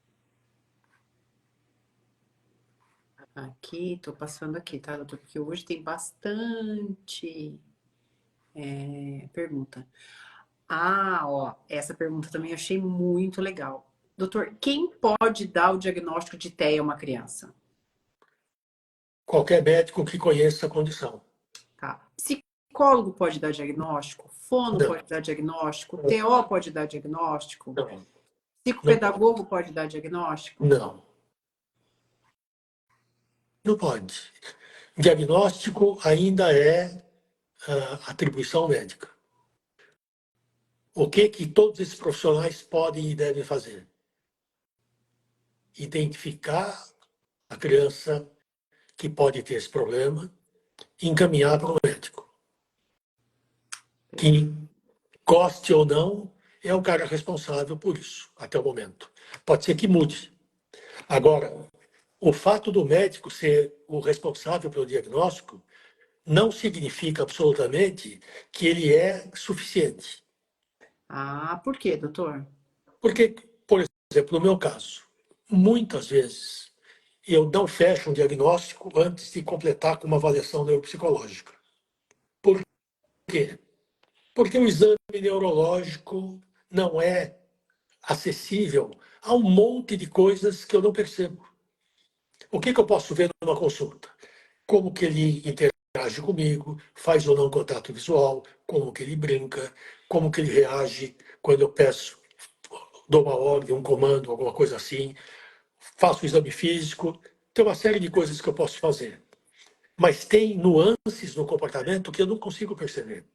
Aqui, tô passando aqui, tá, doutor? Porque hoje tem bastante pergunta. Ah, ó, essa pergunta também eu achei muito legal. Doutor, quem pode dar o diagnóstico de TEA a uma criança? Qualquer médico que conheça a condição. Tá. Psicólogo pode dar diagnóstico? Fono Não, pode dar diagnóstico? TO pode dar diagnóstico? não, não pode. Psicopedagogo pode dar diagnóstico? Não, não pode. Diagnóstico ainda é atribuição médica. O que todos esses profissionais podem e devem fazer? Identificar a criança que pode ter esse problema e encaminhar para o médico. Que, goste ou não, é o cara responsável por isso, até o momento. Pode ser que mude. Agora, o fato do médico ser o responsável pelo diagnóstico não significa absolutamente que ele é suficiente. Ah, por quê, doutor? Porque, por exemplo, no meu caso, muitas vezes eu não fecho um diagnóstico antes de completar com uma avaliação neuropsicológica. Por quê? Porque o exame neurológico não é acessível a um monte de coisas que eu não percebo. O que eu posso ver numa consulta? Como que ele interage comigo, faz ou não contato visual, como que ele brinca, como que ele reage quando eu peço, dou uma ordem, um comando, alguma coisa assim, faço o exame físico, tem uma série de coisas que eu posso fazer. Mas tem nuances no comportamento que eu não consigo perceber.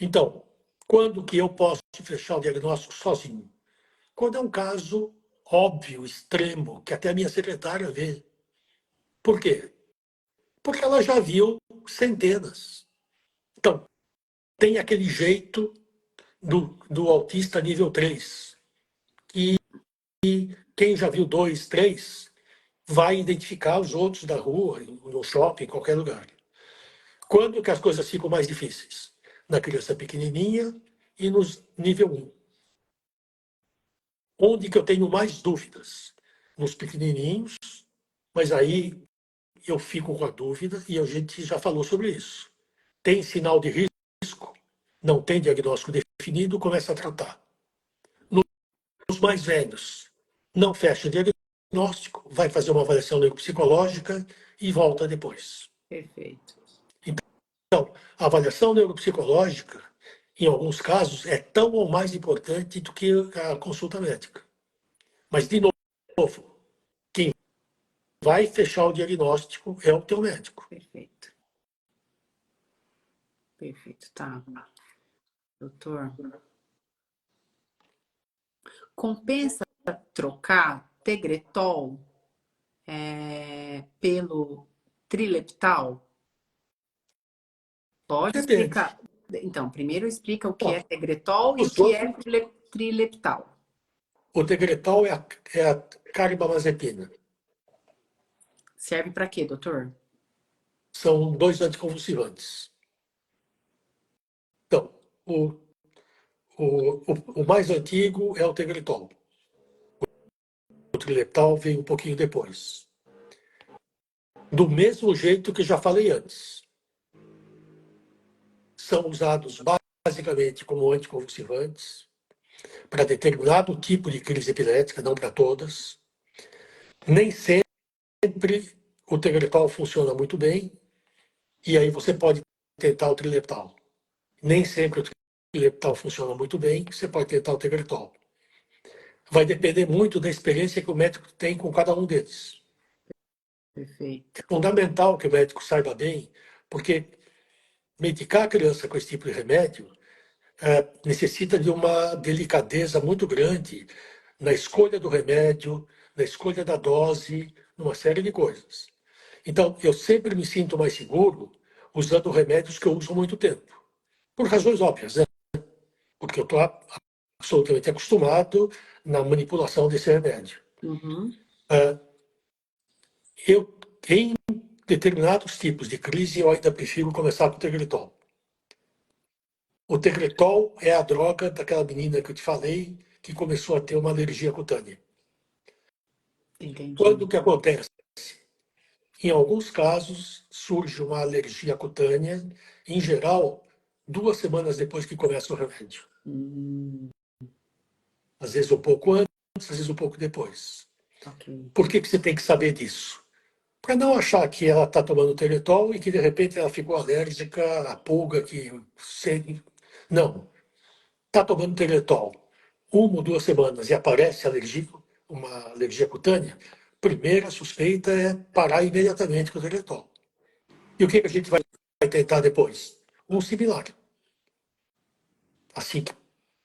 Então, quando que eu posso fechar o diagnóstico sozinho? Quando é um caso óbvio, extremo, que até a minha secretária vê. Por quê? Porque ela já viu centenas. Então, tem aquele jeito do autista nível 3, que quem já viu 2, 3, vai identificar os outros da rua, no shopping, em qualquer lugar. Quando que as coisas ficam mais difíceis? Na criança pequenininha e nos nível 1. Onde que eu tenho mais dúvidas? Nos pequenininhos, mas aí eu fico com a dúvida e a gente já falou sobre isso. Tem sinal de risco, não tem diagnóstico definido, começa a tratar. Nos mais velhos, não fecha diagnóstico, vai fazer uma avaliação neuropsicológica e volta depois. Perfeito. Então, a avaliação neuropsicológica, em alguns casos, é tão ou mais importante do que a consulta médica. Mas, de novo, quem vai fechar o diagnóstico é o teu médico. Perfeito. Perfeito, tá. Doutor, compensa trocar Tegretol pelo Trileptal? Pode Depende. explicar. Então, primeiro explica o que é Ó, Tegretol e o os que dois, é Trileptal. o Tegretol é a carbamazepina. Serve para quê, doutor? São 2 anticonvulsivantes. Então, o mais antigo é o Tegretol. O Trileptal veio um pouquinho depois. Do mesmo jeito que já falei antes. São usados basicamente como anticonvulsivantes para determinado tipo de crise epilética, não para todas. Nem sempre o Tegretol funciona muito bem, e aí você pode tentar o Trileptal. Nem sempre o Trileptal funciona muito bem, você pode tentar o Tegretol. Vai depender muito da experiência que o médico tem com cada um deles. Perfeito. É fundamental que o médico saiba bem, porque medicar a criança com esse tipo de remédio necessita de uma delicadeza muito grande na escolha do remédio, na escolha da dose, numa série de coisas. Então, eu sempre me sinto mais seguro usando remédios que eu uso há muito tempo. Por razões óbvias, né? Porque eu estou absolutamente acostumado na manipulação desse remédio. Uhum. Em determinados tipos de crise, eu ainda prefiro começar com o Tegretol. O Tegretol é a droga daquela menina que eu te falei, que começou a ter uma alergia cutânea. Entendi. Quando que acontece? Em alguns casos, surge uma alergia cutânea, em geral, 2 semanas depois que começa o remédio. Às vezes um pouco antes, às vezes um pouco depois. Ok. Por que você tem que saber disso? Para não achar que ela está tomando Teletol e que de repente ela ficou alérgica à pulga que... Não. Está tomando Teletol 1 ou 2 semanas e aparece alergia, uma alergia cutânea, primeira suspeita é parar imediatamente com o Teletol. E o que a gente vai tentar depois? Um similar. Assim que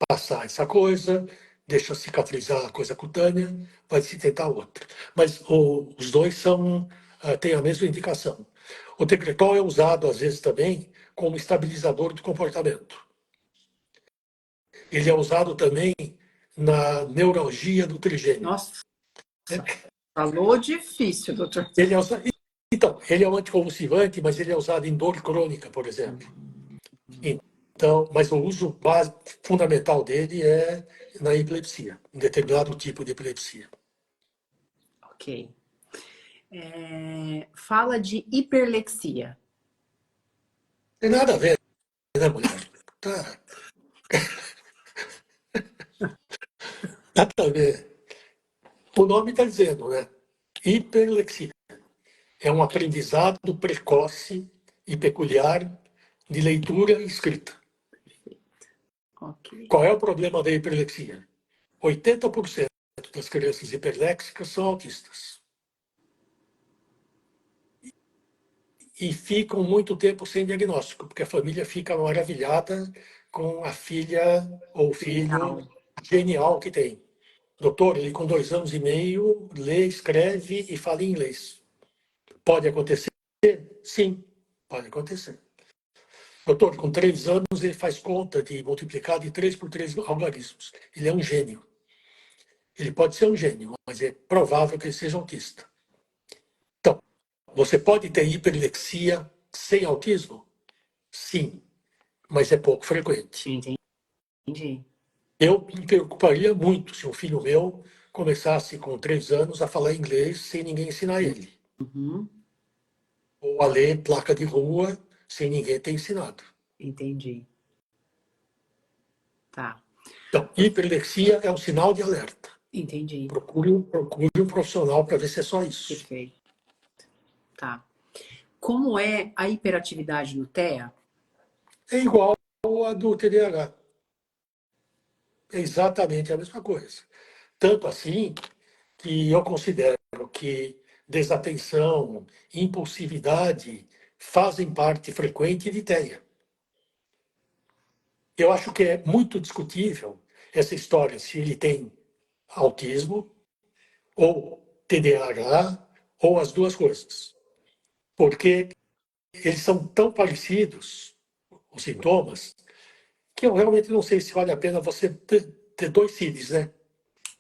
passar essa coisa, deixa cicatrizar a coisa cutânea, vai se tentar outra. Mas os dois têm a mesma indicação. O Tegretol é usado, às vezes, também como estabilizador do comportamento. Ele é usado também na neuralgia do trigêmeo. Nossa, falou difícil, doutor. Ele é usado, então, ele é um anticonvulsivante, mas ele é usado em dor crônica, por exemplo. Então, mas o uso fundamental dele é na epilepsia, em determinado tipo de epilepsia. Ok. Fala de hiperlexia. Tem nada a ver, né, mulher? Tá. Nada a ver. O nome está dizendo, né? Hiperlexia. É um aprendizado precoce e peculiar de leitura e escrita. Ok. Qual é o problema da hiperlexia? 80% das crianças hiperléxicas são autistas. E ficam muito tempo sem diagnóstico, porque a família fica maravilhada com a filha ou filho Genial. genial que tem. Doutor, ele com 2 anos e meio lê, escreve e fala inglês. Pode acontecer? Sim, pode acontecer. Doutor, com 3 anos ele faz conta de multiplicar de 3 por 3 algarismos. Ele é um gênio. Ele pode ser um gênio, mas é provável que ele seja autista. Então, você pode ter hiperlexia sem autismo? Sim, mas é pouco frequente. Entendi. Eu me preocuparia muito se um filho meu começasse com 3 anos a falar inglês sem ninguém ensinar ele. Uhum. Ou a ler placa de rua sem ninguém ter ensinado. Entendi. Tá. Então, hiperlexia é um sinal de alerta. Entendi. Procure um profissional para ver se é só isso. Perfeito. Tá. Como é a hiperatividade no TEA? É igual a do TDAH. É exatamente a mesma coisa. Tanto assim que eu considero que desatenção, impulsividade fazem parte frequente de TEA. Eu acho que é muito discutível essa história se ele tem autismo ou TDAH ou as duas coisas. Porque eles são tão parecidos, os sintomas, que eu realmente não sei se vale a pena você ter dois CIDs, né?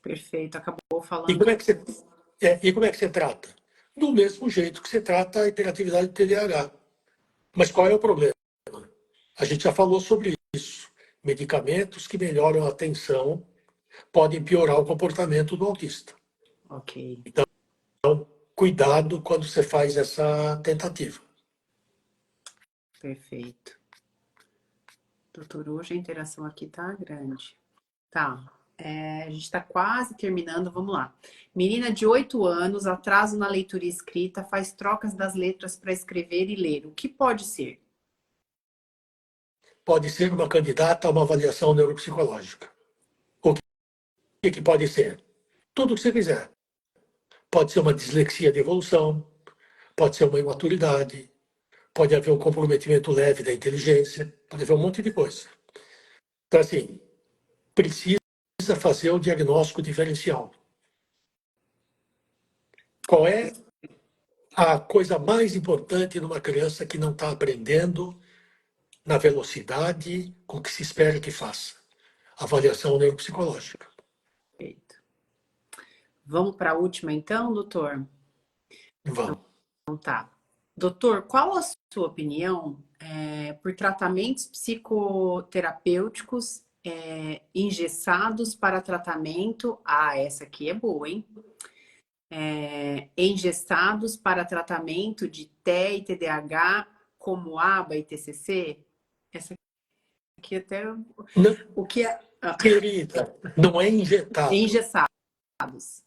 Perfeito. Acabou E falando. como é que você trata? Do mesmo jeito que você trata a hiperatividade do TDAH. Mas qual é o problema? A gente já falou sobre isso. Medicamentos que melhoram a atenção podem piorar o comportamento do autista. Ok. Cuidado quando você faz essa tentativa. Perfeito. Doutor, hoje a interação aqui tá grande. Tá. A gente está quase terminando, vamos lá. Menina de 8 anos, atraso na leitura e escrita, faz trocas das letras para escrever e ler. O que pode ser? Pode ser uma candidata a uma avaliação neuropsicológica. O que pode ser? Tudo o que você quiser. Pode ser uma dislexia de evolução, pode ser uma imaturidade, pode haver um comprometimento leve da inteligência, pode haver um monte de coisa. Então, assim, precisa fazer o diagnóstico diferencial. Qual é a coisa mais importante numa criança que não está aprendendo na velocidade com que se espera que faça? Avaliação neuropsicológica. Perfeito. Vamos para a última então, doutor? Vamos. Então tá. Doutor, qual a sua opinião por tratamentos psicoterapêuticos engessados para tratamento? Ah, essa aqui é boa, hein? Engessados para tratamento de TEA e TDAH, como ABA e TCC? Essa aqui até... Não, O que é... querida, não é injetado. Engessados.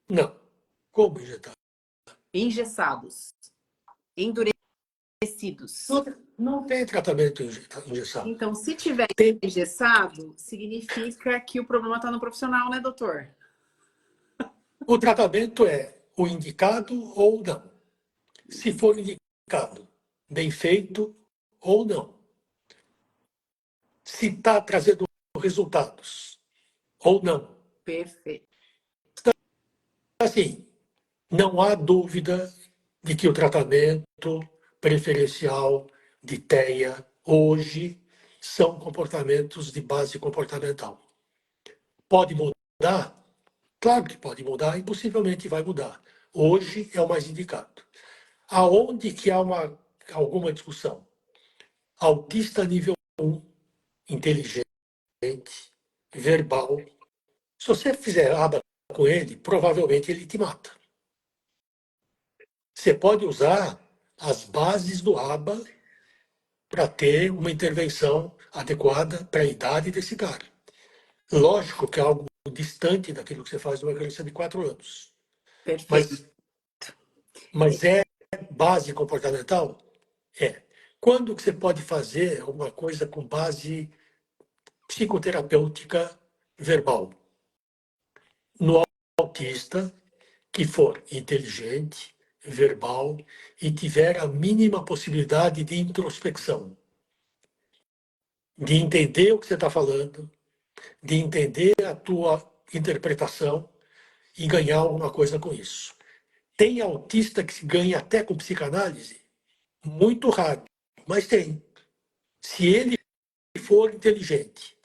Não. Como injetado? Engessados. Endurecidos. Não tem tratamento engessado. Então, se tiver Tem. engessado, significa que o problema está no profissional, né, doutor? O tratamento é o indicado ou não. Se for indicado, bem feito ou não. Se está trazendo resultados ou não. Perfeito. Assim, não há dúvida de que o tratamento preferencial de TEA hoje são comportamentos de base comportamental. Pode mudar? Claro que pode mudar e possivelmente vai mudar. Hoje é o mais indicado. Aonde que há alguma discussão? Autista nível 1, inteligente, verbal. Se você fizer aba com ele, provavelmente ele te mata. Você pode usar as bases do ABA para ter uma intervenção adequada para a idade desse cara. Lógico que é algo distante daquilo que você faz numa criança de 4 anos. Perfeito. Mas é base comportamental? É. Quando que você pode fazer alguma coisa com base psicoterapêutica verbal? No autista que for inteligente, verbal e tiver a mínima possibilidade de introspecção, de entender o que você está falando, de entender a tua interpretação e ganhar alguma coisa com isso. Tem autista que se ganha até com psicanálise? Muito raro, mas tem. Se ele for inteligente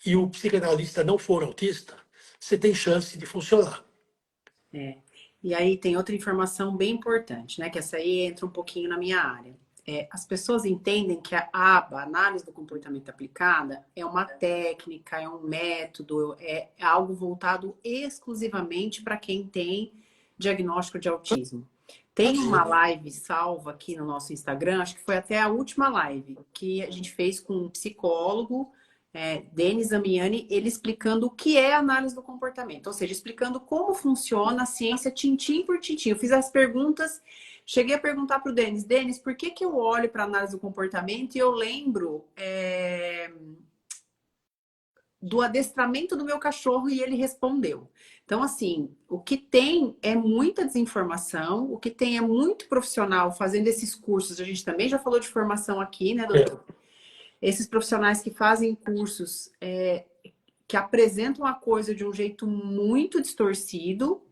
e o psicanalista não for autista, você tem chance de funcionar. É. E aí tem outra informação bem importante, né? Que essa aí entra um pouquinho na minha área. As pessoas entendem que a ABA, Análise do Comportamento Aplicada, é uma técnica, é um método, é algo voltado exclusivamente para quem tem diagnóstico de autismo. Tem uma live salva aqui no nosso Instagram, acho que foi até a última live, que a gente fez com um psicólogo, Denis Amiani, ele explicando o que é análise do comportamento, ou seja, explicando como funciona a ciência tintim por tintim. Eu fiz as perguntas, cheguei a perguntar para o Denis, por que eu olho para a análise do comportamento e eu lembro do adestramento do meu cachorro e ele respondeu. Então, assim, o que tem é muita desinformação, o que tem é muito profissional fazendo esses cursos. A gente também já falou de formação aqui, né, doutor? Esses profissionais que fazem cursos que apresentam a coisa de um jeito muito distorcido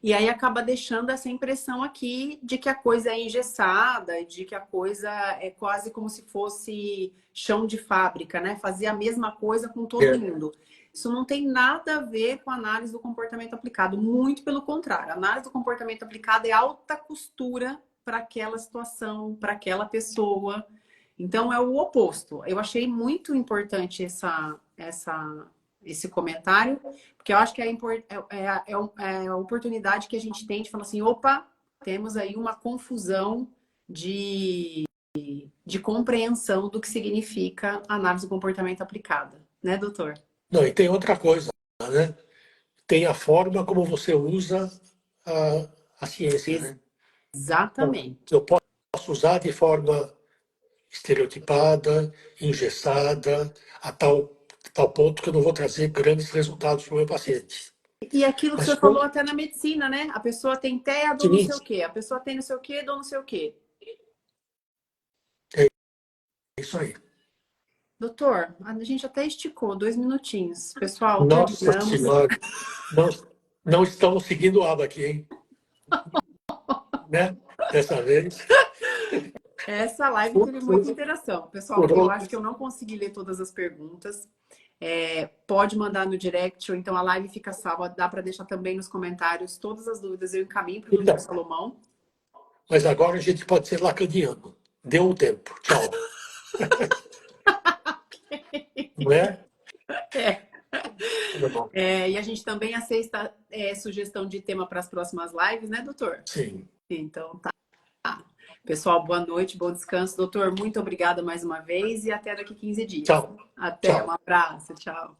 e aí acaba deixando essa impressão aqui de que a coisa é engessada, de que a coisa é quase como se fosse chão de fábrica, né? Fazer a mesma coisa com todo mundo. Isso não tem nada a ver com a análise do comportamento aplicado, muito pelo contrário. A análise do comportamento aplicado é alta costura para aquela situação, para aquela pessoa. Então, é o oposto. Eu achei muito importante esse comentário, porque eu acho que é a oportunidade que a gente tem de falar assim, opa, temos aí uma confusão de compreensão do que significa análise do comportamento aplicada. Né, doutor? Não, e tem outra coisa, né? Tem a forma como você usa a ciência, né? Exatamente. Então, eu posso usar de forma estereotipada, engessada, a tal ponto que eu não vou trazer grandes resultados para o meu paciente. E aquilo que Mas você falou até na medicina, né? A pessoa tem TEA, dou não sei o quê. A pessoa tem não sei o quê, dou não sei o quê. É isso aí. Doutor, a gente até esticou 2 minutinhos. Pessoal, Nossa terminamos. Senhora, não estamos seguindo o aba aqui, hein? Né? Dessa vez. Essa live teve muita interação. Pessoal, eu acho que eu não consegui ler todas as perguntas. Pode mandar no direct, ou então a live fica salva. Dá para deixar também nos comentários todas as dúvidas. Eu encaminho para o doutor Salomão. Mas agora a gente pode ser lacaniano. Deu um tempo. Tchau. Não é? E a gente também aceita sugestão de tema para as próximas lives, né, doutor? Sim. Então, tá. Pessoal, boa noite, bom descanso. Doutor, muito obrigada mais uma vez e até daqui 15 dias. Tchau. Até, Tchau. um abraço, tchau.